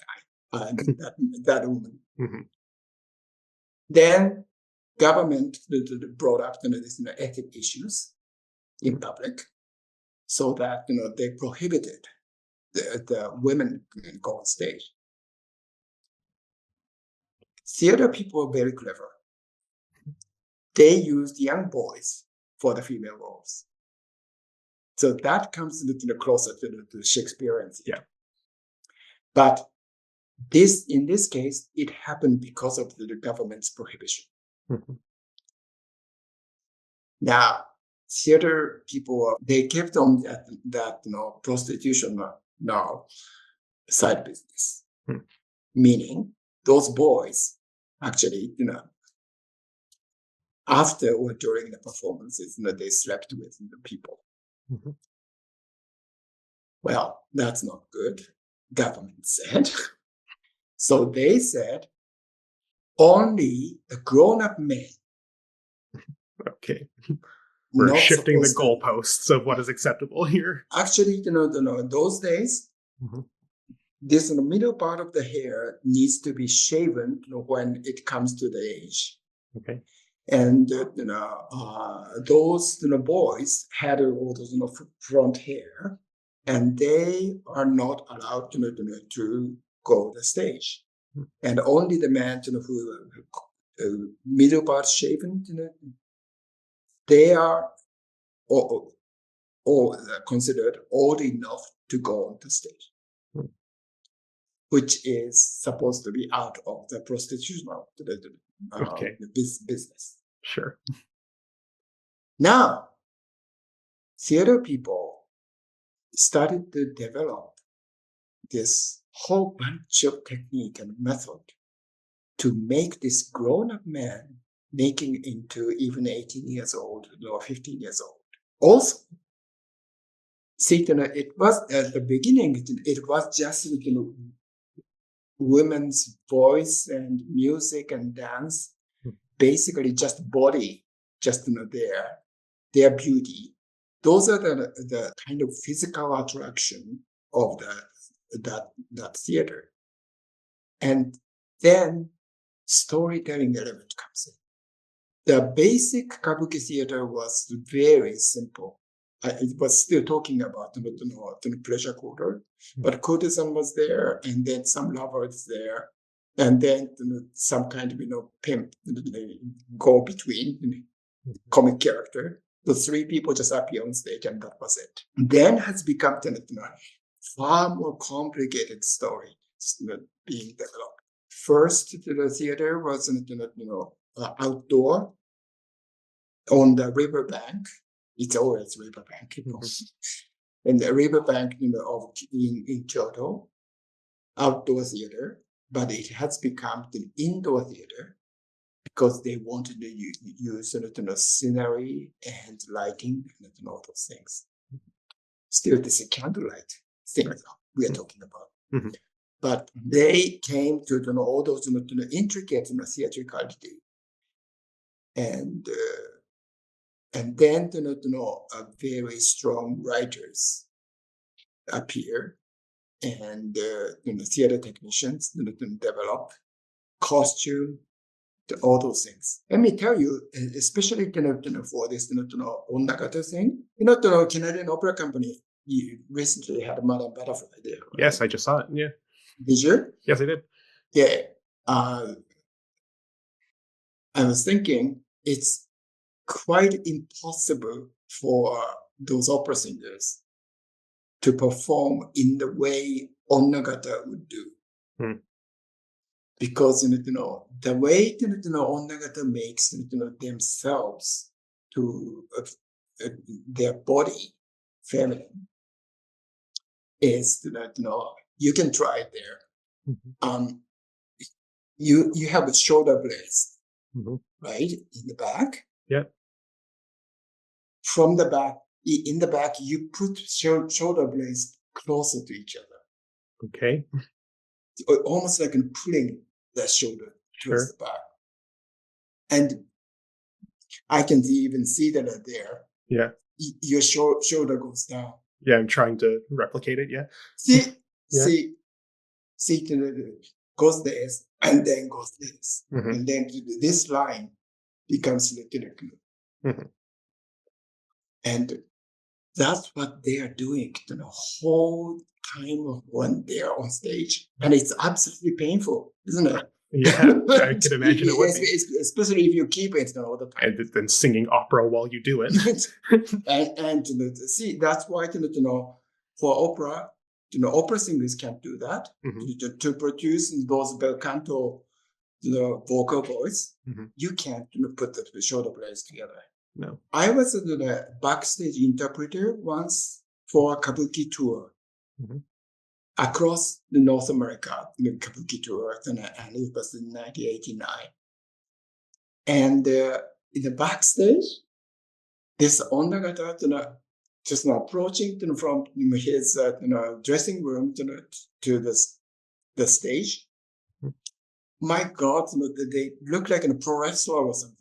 guy, that woman. Then government brought up these ethic issues in public, so that they prohibited the women go on stage. Theater people are very clever. They used young boys for the female roles. So that comes closer to the Shakespearean theater. But in this case, it happened because of the government's prohibition. Now, theater people, they kept on that prostitution now side business. Meaning those boys actually, after or during the performances, they slept with the people. Well, that's not good, government said. So they said only the grown-up men. Okay. We're shifting the goalposts of what is acceptable here. Actually, those days, this middle part of the hair needs to be shaven when it comes to the age. Okay. And those boys had all those front hair, and they are not allowed to go to the stage. And only the man who middle part shaven, they are all considered old enough to go on the stage, which is supposed to be out of the prostitution business. Sure. Now, theater people started to develop this whole bunch of technique and method to make this grown-up man making into even 18 years old or 15 years old. Also, see, it was at the beginning, it was just women's voice and music and dance, basically just body, just their beauty. Those are the kind of physical attraction of that theater. And then storytelling element comes in. The basic Kabuki theater was very simple. It was still talking about the pleasure quarter, but courtesan was there, and then some lovers there, and then some kind of pimp go between comic character. The three people just appear on stage, and that was it. Then has become far more complicated story being developed. First, the theater was outdoor on the riverbank. It's always riverbank, in the riverbank in Kyoto, outdoor theater, but it has become the indoor theater because they wanted to use scenery and lighting and all those things. Still, this is candlelight things we are talking about. But they came to all those intricate theatricality, and then very strong writers appear, and theater technicians develop costume, all those things. Let me tell you, especially for this Onnagata thing, the Canadian Opera Company recently had a Madame Butterfly there. Right? Yes, I just saw it. Yeah. Did you? Yes, I did. Yeah. I was thinking it's quite impossible for those opera singers to perform in the way Onnagata would do. Because the way Onnagata makes themselves to their body feminine is you can try it there. You have a shoulder blades, right, in the back. Yeah. From the back, in the back, you put shoulder blades closer to each other. Okay. Almost like pulling the shoulder towards the back. And I can even see that there. Yeah. Your shoulder goes down. Yeah, I'm trying to replicate it. Yeah. See, goes this and then goes this. And then this line becomes and that's what they are doing the whole time of when they are on stage. And it's absolutely painful, isn't it? Yeah, I can imagine it would be. Especially if you keep it all the time. And then singing opera while you do it. and see, that's why for opera, opera singers can't do that. To produce those bel canto vocal voice, you can't put the shoulder blades together. No. I was a backstage interpreter once for a Kabuki tour across the North America, the Kabuki tour, and it was in 1989. And in the backstage, this Onnagata just approaching from his dressing room to the stage. My God, they look like a pro wrestler or something.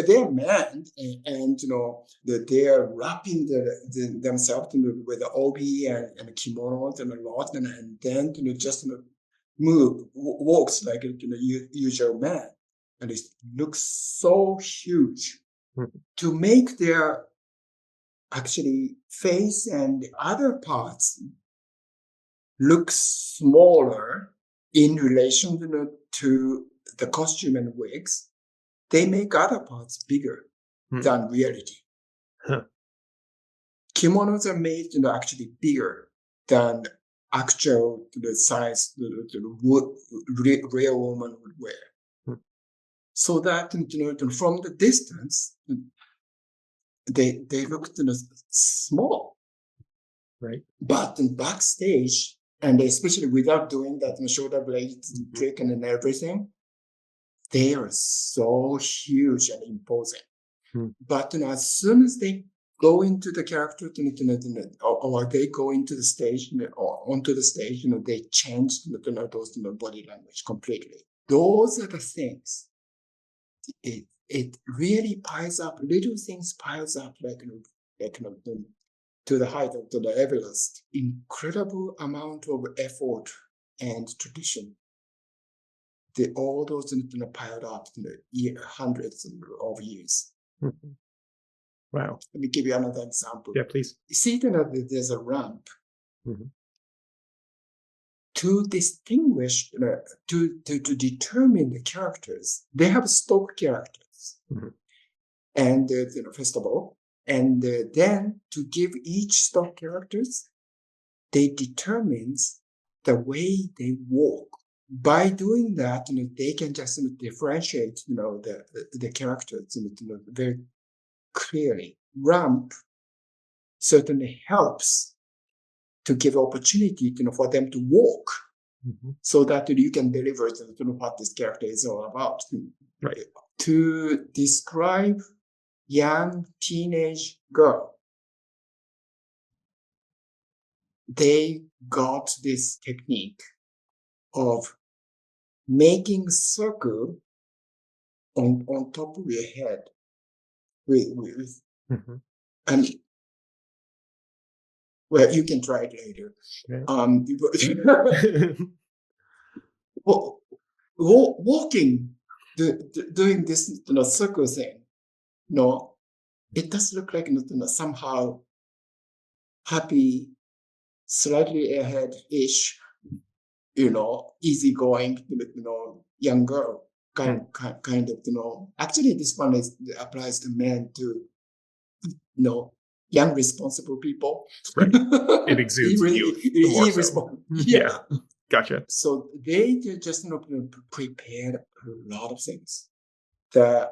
They're men, and they are wrapping themselves with the obi and the kimonos and a lot, and then just walks like a usual man, and it looks so huge. To make their actually face and other parts look smaller in relation to the costume and wigs, they make other parts bigger than reality. Kimonos are made actually bigger than actual the size the real woman would wear. So that from the distance, they look small. Right. But in backstage, and especially without doing that shoulder blade trick and everything, they are so huge and imposing. But as soon as they go into the character, or they go into the stage, or onto the stage, they change those body language completely. Those are the things. It really piles up. Little things piles up like to the height of the Everest. Incredible amount of effort and tradition. All those piled up hundreds of years. Wow. Let me give you another example. Yeah, please. You see there's a ramp. To distinguish, to determine the characters, they have stock characters. And first of all, and then to give each stock characters, they determines the way they walk. By doing that, they can just differentiate, the characters very clearly. Ramp certainly helps to give opportunity, for them to walk, so that you can deliver what this character is all about. Right. To describe young teenage girl, they got this technique of making circle on top of your head and well, you can try it later. Yeah. Well, walking, doing this circle thing, it does look like somehow happy, slightly ahead-ish, easygoing, young girl kind of, actually this one applies to men too, young responsible people. Right. It exudes you more so. Yeah. Gotcha. So they just prepared a lot of things. The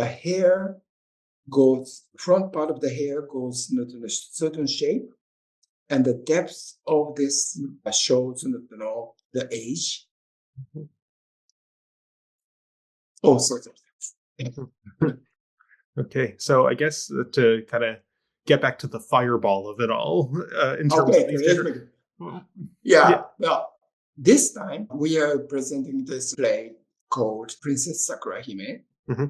hair goes, front part of the hair goes to a certain shape, and the depth of this shows the age. All sorts of things. Okay, so I guess to kind of get back to the fireball of it all, in terms of these different... Yeah. Well, this time we are presenting this play called Princess Sakurahime. Mm-hmm.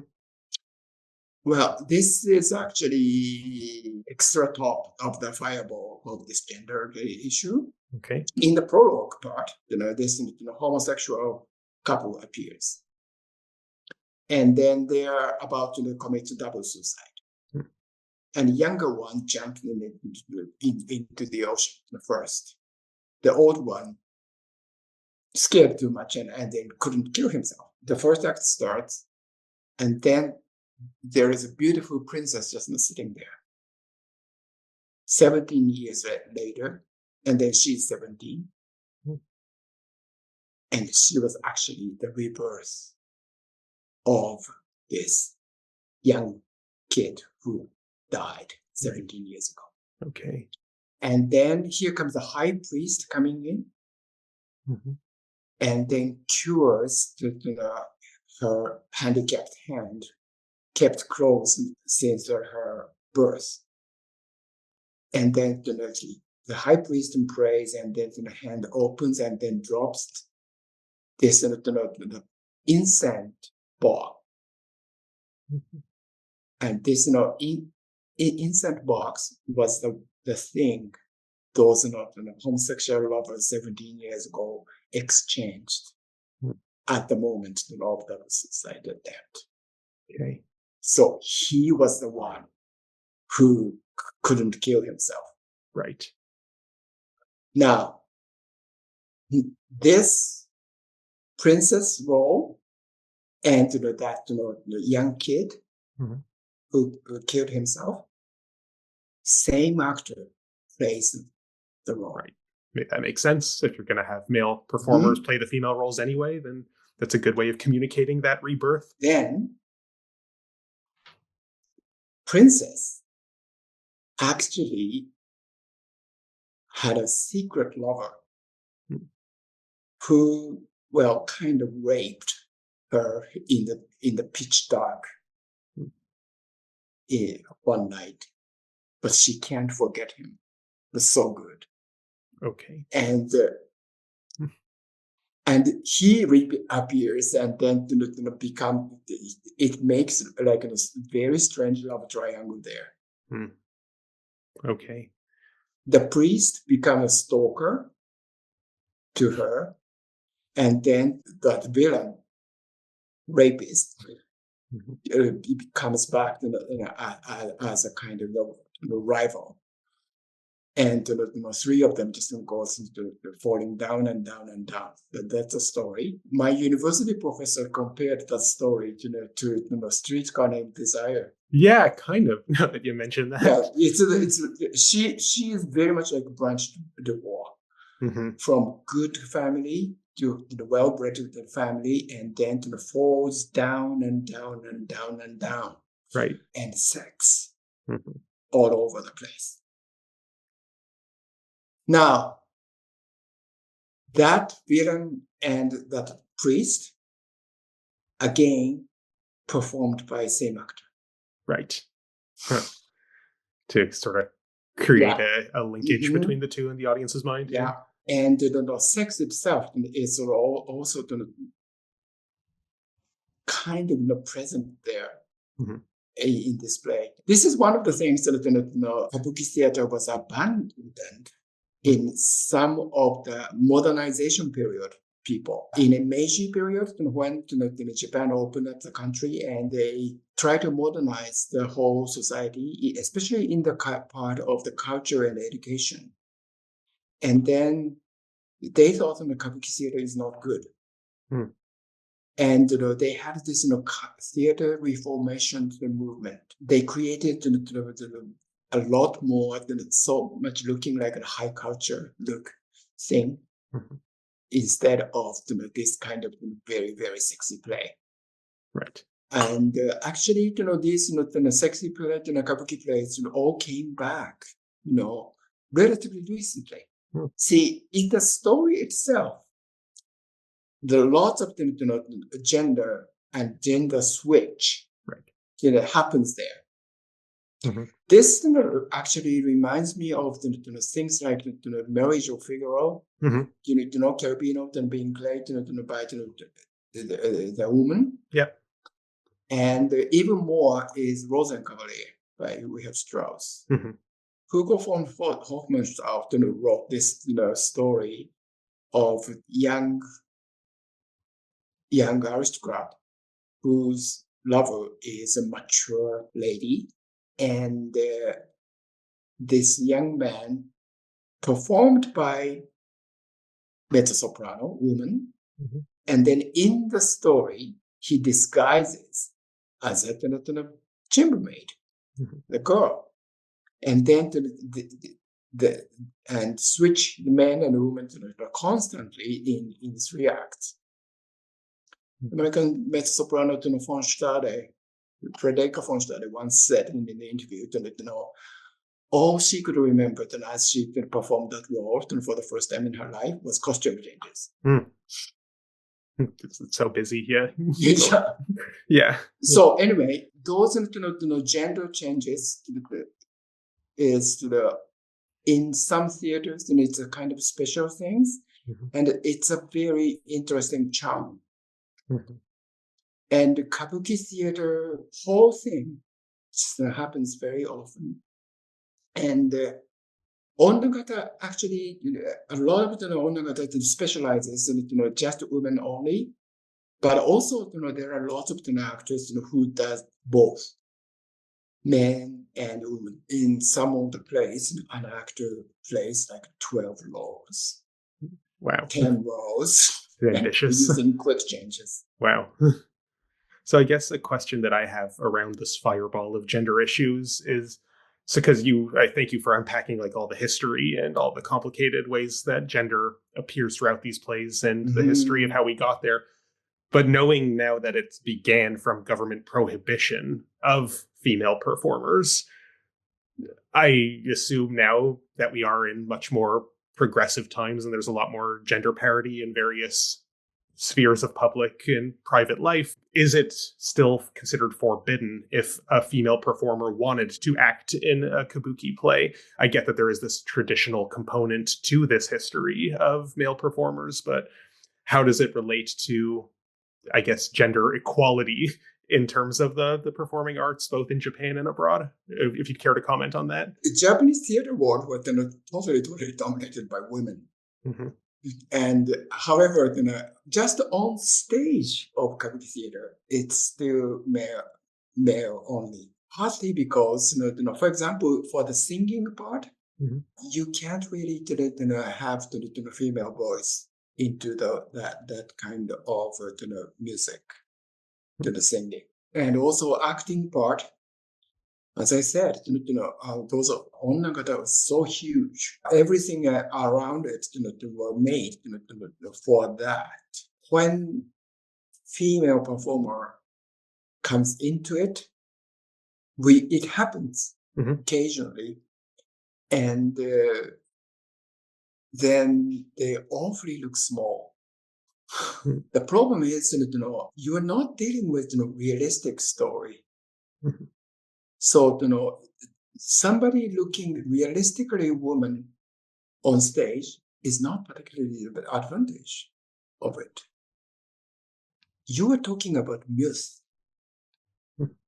Well, this is actually extra top of the fireball of this gender issue. Okay. In the prologue part, this homosexual couple appears. And then they are about to commit double suicide. Hmm. And younger one jumped into the ocean first. The old one scared too much and then couldn't kill himself. The first act starts, and then there is a beautiful princess just sitting there. 17 years later, and then she's 17. Hmm. And she was actually the rebirth of this young kid who died 17 years ago. Okay. And then here comes the high priest coming in, mm-hmm. and then cures her handicapped hand, kept closed since her birth. And then the high priest prays, and then the hand opens and then drops this incense box. Mm-hmm. And this incense box was the thing those homosexual lovers 17 years ago exchanged at the moment of the suicide attempt. Okay. So he was the one who couldn't kill himself. Right. Now, this princess role and the young kid, mm-hmm. who killed himself, same actor plays the role. Right. That makes sense. If you're going to have male performers mm-hmm. play the female roles anyway, then that's a good way of communicating that rebirth. Then, Princess actually had a secret lover mm-hmm. who, kind of raped her in the pitch dark one night, but she can't forget him. It was so good. Okay. And he reappears, and then it makes like a very strange love triangle there. Hmm. Okay. The priest becomes a stalker to her, and then that villain, rapist, mm-hmm. Comes back as a kind of rival. And three of them just goes into falling down and down and down. That's a story. My university professor compared that story to Streetcar Named Desire. Yeah, kind of. Now that you mentioned that. Yeah, she is very much like Blanche DuBois, mm-hmm. from good family to the well-bred family, and then falls down and down and down and down. Right. And sex mm-hmm. all over the place. Now, that villain and that priest, again, performed by same actor. Right. Huh. To sort of create a linkage mm-hmm. between the two in the audience's mind. Yeah. And the sex itself is also kind of present there. Mm-hmm. In this play. This is one of the things that Kabuki theater was abandoned in some of the modernization period people. In a Meiji period, when Japan opened up the country and they tried to modernize the whole society, especially in the part of the culture and education. And then they thought the Kabuki theater is not good. And they had this theater reformation movement. They created a lot more than so much looking like a high culture look thing instead of this kind of very, very sexy play. Right. And actually, these sexy play, Kabuki plays all came back, relatively recently. See, in the story itself, there are lots of gender and gender switch happens there. This actually reminds me of things like Marriage of Figaro, Cherubino being played by the woman. Yep. And even more is Rosenkavalier by Wilhelm Strauss. Hugo von Hofmannsthal wrote this story of young aristocrat whose lover is a mature lady, and this young man, performed by mezzo-soprano woman, and then in the story he disguises as a chambermaid, the girl, and then and switch the man and woman constantly in 3 acts. American mezzo-soprano von Stade, Frederica von Stade, once said in the interview all she could remember as she performed that role for the first time in her life was costume changes. It's so busy, yeah. Yeah. So anyway, those gender changes is in some theaters, and it's a kind of special things, and it's a very interesting charm. And the Kabuki theater whole thing happens very often. And Onnagata actually, a lot of Onnagata specializes in just women only, but also there are lots of actors who does both men and women. In some of the plays, an actor plays like 12 roles. Wow. 10 roles. Ambitious. Using quick changes. Wow. So I guess a question that I have around this fireball of gender issues is, so because I thank you for unpacking like all the history and all the complicated ways that gender appears throughout these plays and the history of how we got there. But knowing now that it began from government prohibition of female performers, I assume now that we are in much more progressive times and there's a lot more gender parity in various spheres of public and private life. Is it still considered forbidden if a female performer wanted to act in a kabuki play? I get that there is this traditional component to this history of male performers, but how does it relate to, I guess, gender equality in terms of the performing arts, both in Japan and abroad? If you'd care to comment on that. The Japanese theater world was totally dominated by women. And however, just on stage of Kabuki theater, it's still male only. Partly because, for example, for the singing part, you can't really have the female voice into that kind of music, to the singing. And also acting part, as I said, those Onnagata was so huge. Everything around it were made for that. When female performer comes into it, it happens occasionally, and then they awfully look small. The problem is, you are not dealing with realistic story. So, somebody looking realistically woman on stage is not particularly the advantage of it. You are talking about myth.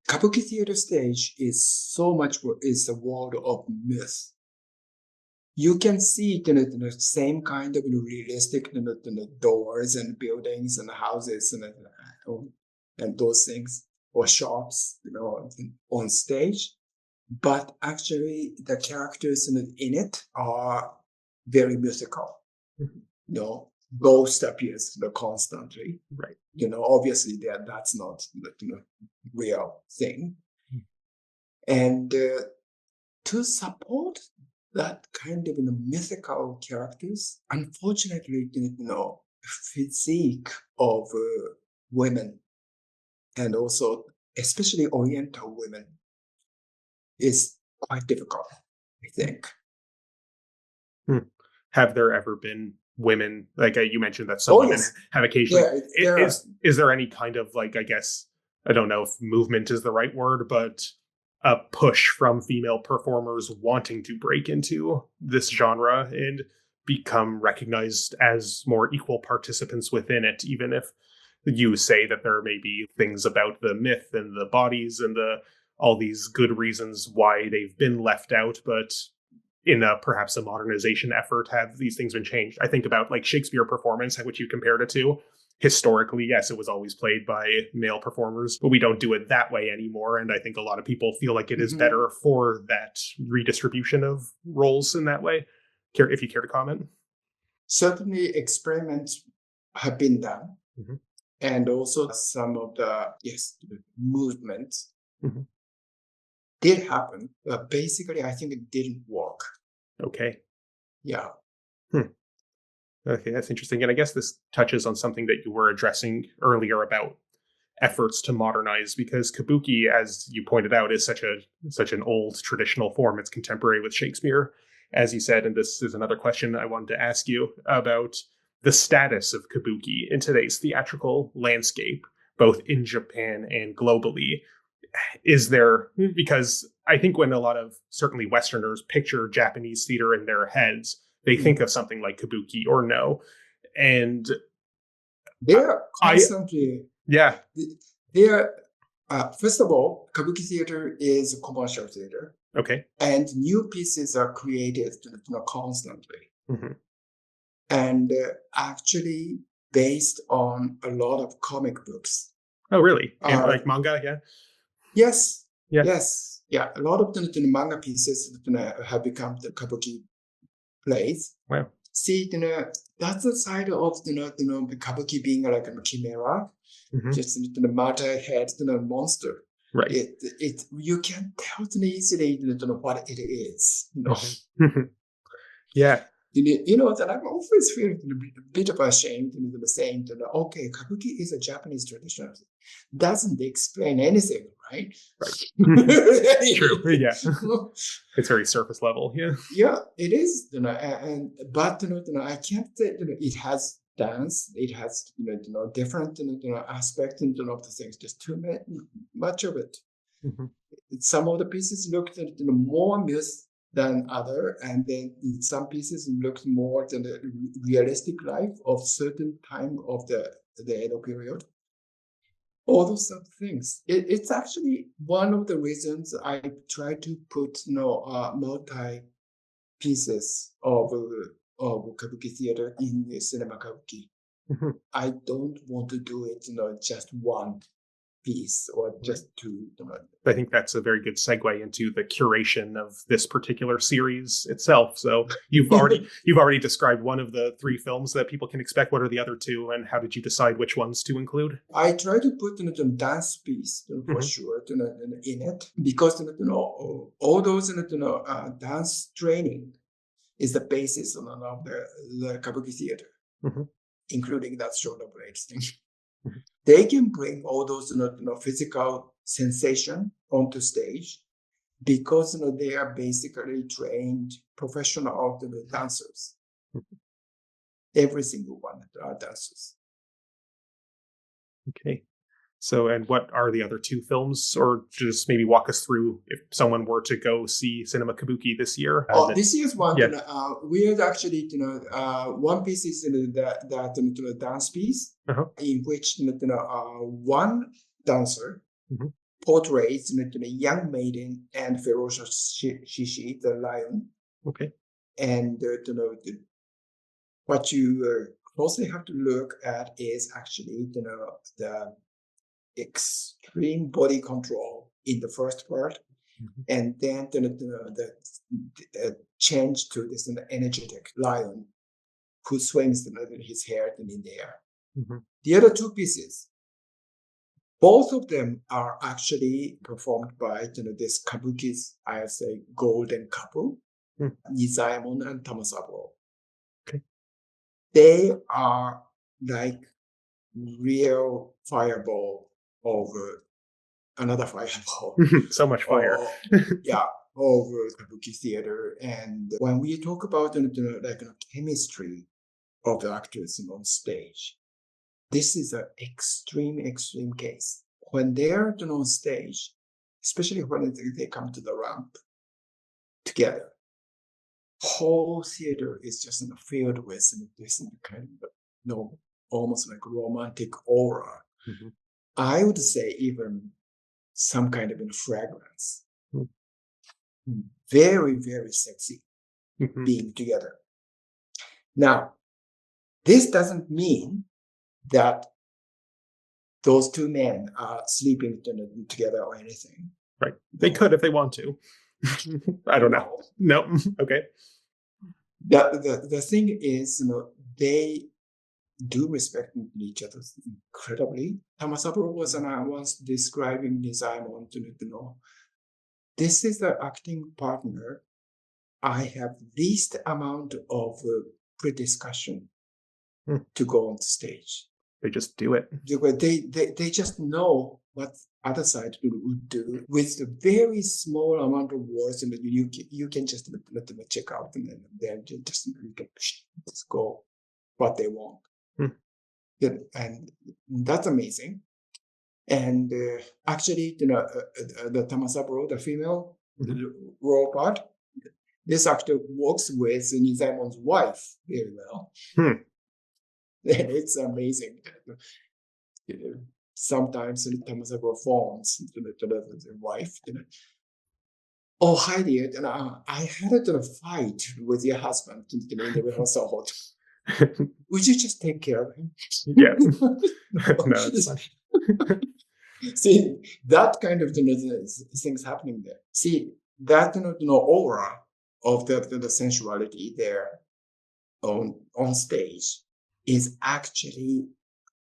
Kabuki theater stage is so much is a world of myth. you can see the same kind of realistic doors and buildings and houses and those things, or shops, on stage. But actually, the characters in it are very musical. Ghost appears constantly. Right. Obviously that's not real thing. And to support that kind of mythical characters, unfortunately, physique of women, and also especially Oriental women, is quite difficult, I think. Have there ever been women, like you mentioned that some women have occasionally, is there any kind of, like, I guess, I don't know if movement is the right word, but a push from female performers wanting to break into this genre and become recognized as more equal participants within it, even if you say that there may be things about the myth and the bodies and all these good reasons why they've been left out, but in perhaps a modernization effort, have these things been changed? I think about like Shakespeare performance, which you compared it to. Historically, yes, it was always played by male performers, but we don't do it that way anymore. And I think a lot of people feel like it is better for that redistribution of roles in that way. If you care to comment. Certainly experiments have been done. And also some of the movements did happen, but basically I think it didn't work. Okay. Yeah. Okay, that's interesting. And I guess this touches on something that you were addressing earlier about efforts to modernize, because Kabuki, as you pointed out, is such an old traditional form. It's contemporary with Shakespeare, as you said. And this is another question I wanted to ask you about the status of Kabuki in today's theatrical landscape, both in Japan and globally. Is there, because I think when a lot of certainly Westerners picture Japanese theater in their heads, they think of something like Kabuki or no. And they're constantly, first of all, Kabuki theater is a commercial theater. Okay. And new pieces are created constantly. And actually based on a lot of comic books. Oh, really? And like manga, yeah? Yes. Yeah. Yes. Yeah. A lot of the manga pieces have become the Kabuki plays. Wow. See, that's the side of the Kabuki being like a chimera, just the multi-head monster. Right. It you can tell easily what it is. Yeah. That I'm always feeling a bit of ashamed saying okay, Kabuki is a Japanese tradition. Doesn't explain anything, right? Right. True. Yeah. It's very surface level. Yeah. Yeah, it is. But I can't say it has dance. It has different aspects of the things. Just too much of it. Some of the pieces looked more myth than other, and then some pieces looked more than the realistic life of certain time of the Edo period. All those sort of things. It's actually one of the reasons I try to put multi pieces of Kabuki theater in the Cinema Kabuki. I don't want to do it just one piece or just two. I think that's a very good segue into the curation of this particular series itself. So you've already described one of the three films that people can expect. What are the other two, and how did you decide which ones to include? I try to put the dance piece for sure in it, because all those dance training is the basis of the Kabuki theater, including that shoulder blades thing. They can bring all those physical sensation onto stage because they are basically trained professional dancers. Every single one are dancers. Okay. So, and what are the other two films, or just maybe walk us through if someone were to go see Cinema Kabuki this year? This year's one, we had actually, one piece is the dance piece, in which one dancer portrays a young maiden and ferocious Shishi, the lion. Okay. And what you closely have to look at is actually the extreme body control in the first part, and then the change to this energetic lion who swings his hair in the air. The other two pieces, both of them are actually performed by this Kabuki's, I say, golden couple, Nizaemon and Tamasaburo. Okay. They are like real fireball over another fireball. So much fire. Over Kabuki theater. And when we talk about the chemistry of the actors on stage, this is an extreme case. When they're on stage, especially when they come to the ramp together, whole theater is just filled with this kind of almost like romantic aura. I would say even some kind of fragrance. Very, very sexy being together. Now, this doesn't mean that those two men are sleeping together or anything. Right. They could if they want to. I don't know. No. Okay. The thing is, they do respect each other incredibly. Tamasaburo was once describing Nizaemon this is the acting partner I have least amount of pre-discussion to go on stage. They just do it. They just know what other side would do with a very small amount of words, and you can just let them check out, and then you can just go what they want. And that's amazing. And actually, the Tamasaburo, the female role part, this actor works with Nizaemon's wife very well. And it's amazing. Sometimes Tamasaburo phones the wife. Oh, hi dear, I had a fight with your husband in the rehearsal. Would you just take care of him? Yeah. No, it's funny. See, that kind of things happening there. See, that aura of the sensuality there on stage is actually,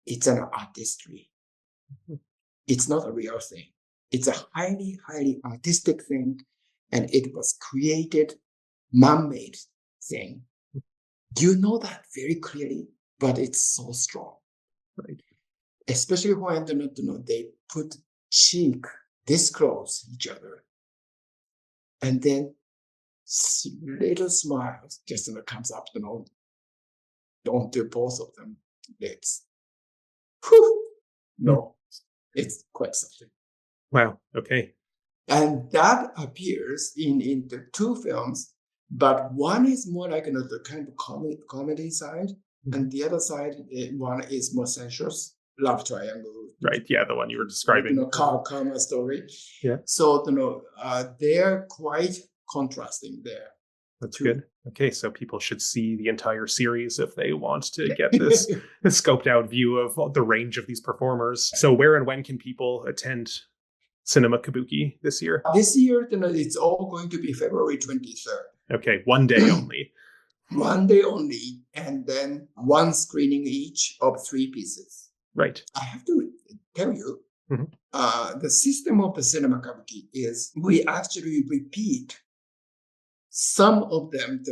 it's an artistry. It's not a real thing. It's a highly, highly artistic thing, and it was created, man-made thing. You know that very clearly, but it's so strong. Right. Especially when they put cheek this close each other, and then little smiles just comes up onto both of them lips. No, it's quite something. Wow. Okay. And that appears in the two films, but one is more like the kind of comedy side, and the other side, one is more sensuous. Love triangle. Right. Yeah, the one you were describing. Karma story. Yeah. So, they're quite contrasting there. That's good. Okay, so people should see the entire series if they want to get this scoped out view of the range of these performers. So where and when can people attend Cinema Kabuki this year? This year, it's all going to be February 23rd. Okay, one day only. One day only, and then one screening each of 3 pieces. Right. I have to tell you, the system of the Cinema Kabuki is we actually repeat some of them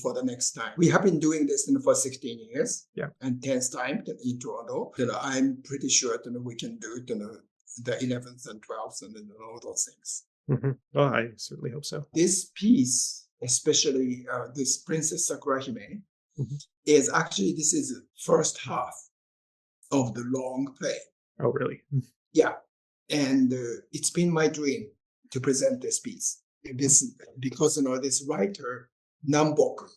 for the next time. We have been doing this for 16 years, and 10th time in Toronto. I'm pretty sure we can do the 11th and 12th and all those things. Well, I certainly hope so. This piece, especially this Princess Sakurahime, is actually, this is the first half of the long play. Oh, really? Yeah. And it's been my dream to present this piece. Because this writer, Namboku,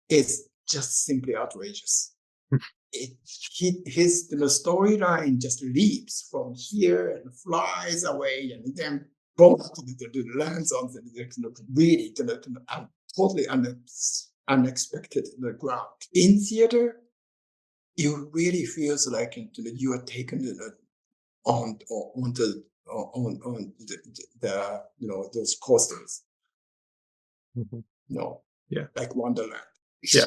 is just simply outrageous. His storyline just leaps from here and flies away, and then lands on really totally unexpected ground. In theater, it really feels like you are taken on the those coasters. No, Yeah, like Wonderland. yeah,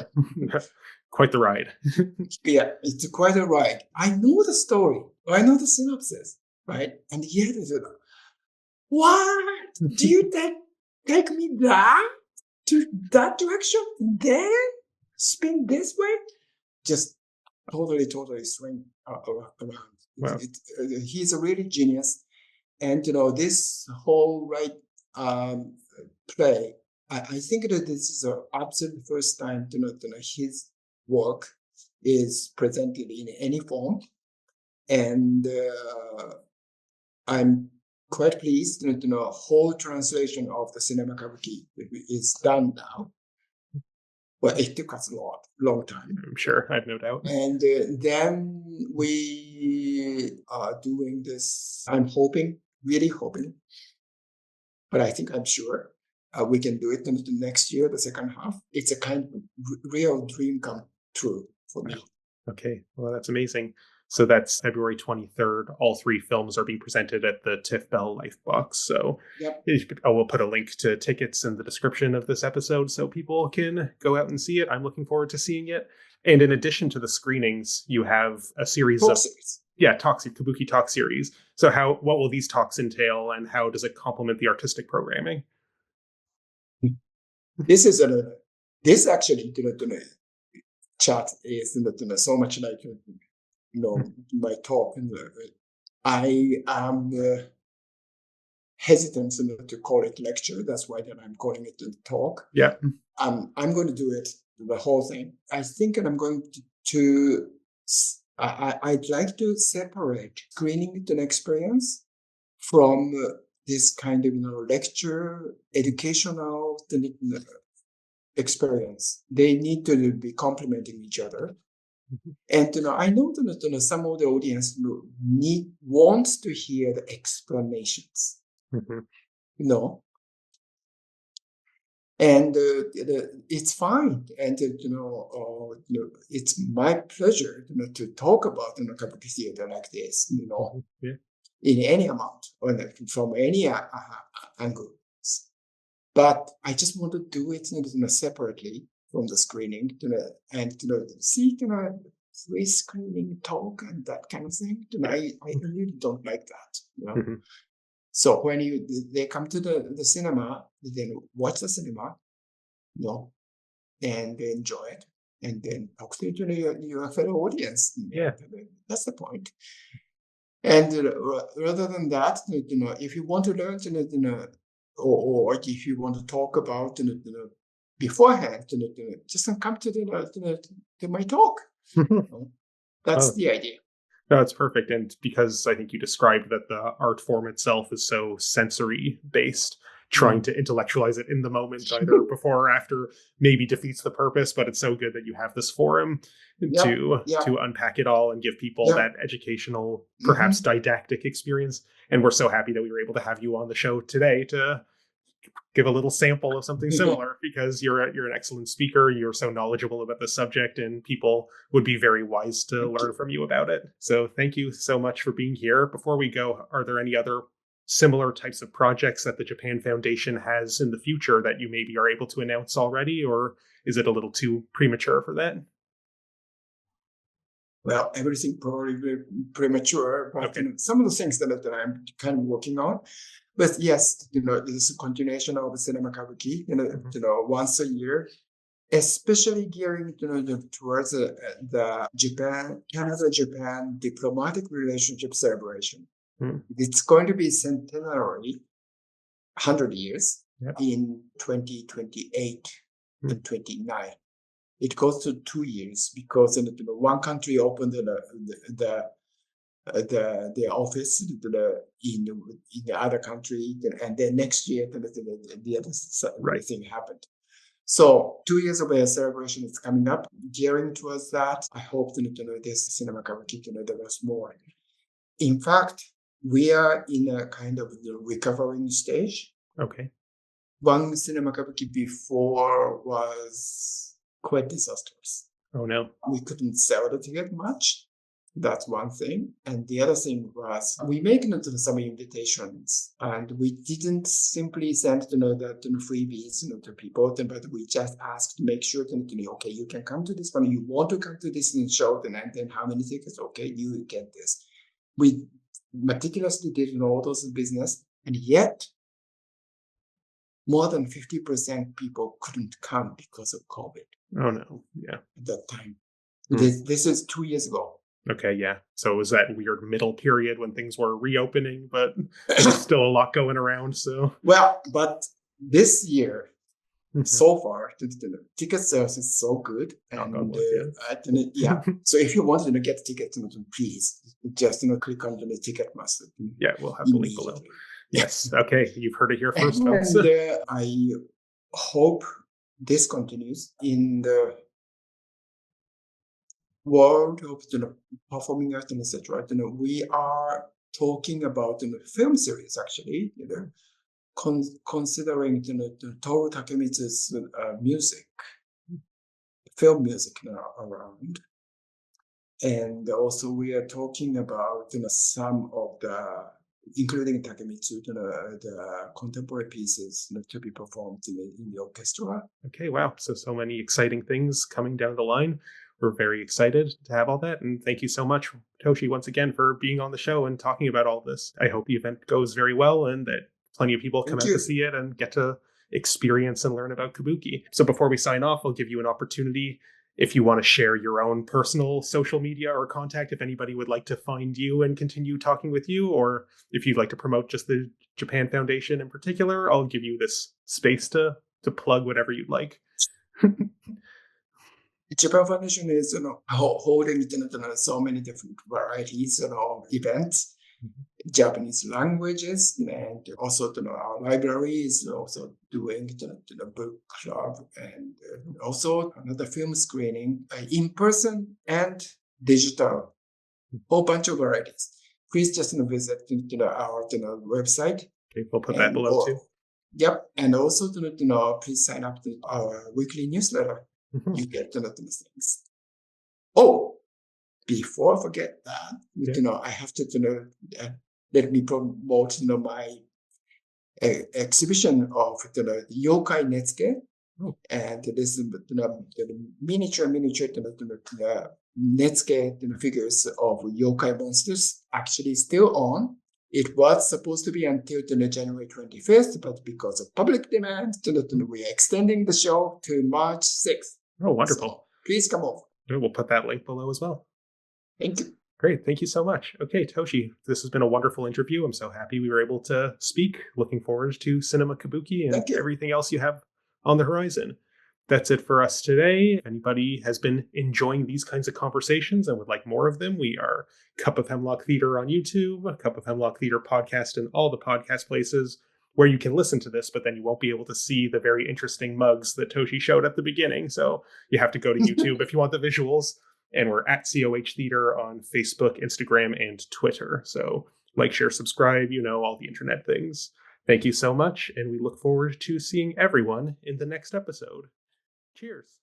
quite the ride. Yeah, it's quite a ride. I know the story. I know the synopsis, right? And yet, what? Do you take me to that direction? Then spin this way? Just totally swing around. Wow. He's a really genius. And, this whole play, I think that this is the absolute first time his work is presented in any form. And I'm quite pleased that the whole translation of the Cinema Kabuki is done now. Well, it took us a long time. I'm sure, I have no doubt. And then we are doing this, I'm really hoping, but I think I'm sure we can do it in the next year, the second half. It's a kind of real dream come true for me. Okay, well, that's amazing. So that's February 23rd. All 3 films are being presented at the TIFF Lightbox. So yep. We'll put a link to tickets in the description of this episode so people can go out and see it. I'm looking forward to seeing it. And in addition to the screenings, you have a series Kabuki talk series. So what will these talks entail, and how does it complement the artistic programming? This actually chat is so much like my talk. I am hesitant to call it lecture. That's why I'm calling it a talk. Yeah. I'm going to do it, the whole thing. I think I'm going to I'd like to separate screening an experience from this kind of lecture, educational experience. They need to be complementing each other. And I know that some of the audience wants to hear the explanations. And it's fine. And it's my pleasure to talk about Kabuki theater like this. In any amount or from any angle. But I just want to do it separately from the screening, and see free screening talk and that kind of thing. I really don't like that. So when they come to the cinema, then watch the cinema, and they enjoy it, and then talk to your fellow audience. Yeah, that's the point. And rather than that, if you want to learn, or if you want to talk about, beforehand, just come to my talk. That's the idea. No, it's perfect. And because I think you described that the art form itself is so sensory based, trying to intellectualize it in the moment, either before or after, maybe defeats the purpose. But it's so good that you have this forum to unpack it all and give people that educational, perhaps didactic experience. And we're so happy that we were able to have you on the show today to give a little sample of something similar, because you're an excellent speaker. You're so knowledgeable about the subject, and people would be very wise to learn from you about it. So thank you so much for being here. Before we go, are there any other similar types of projects that the Japan Foundation has in the future that you maybe are able to announce already, or is it a little too premature for that? Well, everything probably premature, but some of the things that I'm kind of working on. But yes, this is a continuation of the Cinema Kabuki, once a year, especially gearing towards the Canada-Japan diplomatic relationship celebration. It's going to be centenary, 100 years in 2028 and 29. It goes to 2 years because one country opened the office in the other country, and then next year the other thing happened. So 2 years of a celebration is coming up. Gearing towards that, I hope this Cinema Kabuki develops more. In fact, we are in a kind of the recovering stage. Okay. one Cinema Kabuki before was quite disastrous. Oh no. We couldn't sell the ticket much. That's one thing. And the other thing was we made some invitations, and we didn't simply send freebies to people, but we just asked to make sure that okay, you can come to this one. You want to come to this show, and then how many tickets? Okay, you get this. We meticulously did all those business, and yet more than 50% people couldn't come because of COVID. Oh no. Yeah. At that time. This is 2 years ago. Okay, yeah. So it was that weird middle period when things were reopening, but there's still a lot going around. So well, but this year, so far, the ticket sales is so good, and yeah. So if you want to get tickets, please just click on the Ticketmaster. Yeah, we'll have the link below. Yes. Okay, you've heard it here first, folks. And I hope this continues in the world of performing arts and etc. We are talking about film series actually. Considering Toru Takemitsu's music, film music around, and also we are talking about some of the, including Takemitsu, the contemporary pieces to be performed in the orchestra. Okay, wow! So many exciting things coming down the line. We're very excited to have all that. And thank you so much, Toshi, once again, for being on the show and talking about all this. I hope the event goes very well and that plenty of people come out to see it and get to experience and learn about Kabuki. So before we sign off, I'll give you an opportunity if you want to share your own personal social media or contact, if anybody would like to find you and continue talking with you, or if you'd like to promote just the Japan Foundation in particular, I'll give you this space to plug whatever you'd like. Japan Foundation is holding so many different varieties of events, Japanese languages, and also our library is also doing the book club, and also another film screening in person and digital, whole bunch of varieties. Please just visit our website. Okay, we'll put that below too. Yep, and also please sign up to our weekly newsletter. You get things. Oh, before I forget that, I have to let me promote my exhibition of the Yokai Netsuke, and this the miniature Netsuke figures of yokai monsters actually still on. It was supposed to be until January 25th, but because of public demand, we are extending the show to March 6th. Oh, wonderful. So please come over. We'll put that link below as well. Thank you. Great. Thank you so much. Okay, Toshi, this has been a wonderful interview. I'm so happy we were able to speak. Looking forward to Cinema Kabuki and everything else you have on the horizon. That's it for us today. If anybody has been enjoying these kinds of conversations and would like more of them, we are Cup of Hemlock Theatre on YouTube, Cup of Hemlock Theatre podcast, and all the podcast places where you can listen to this, but then you won't be able to see the very interesting mugs that Toshi showed at the beginning. So you have to go to YouTube if you want the visuals. And we're at COH Theater on Facebook, Instagram, and Twitter. So like, share, subscribe, all the internet things. Thank you so much. And we look forward to seeing everyone in the next episode. Cheers.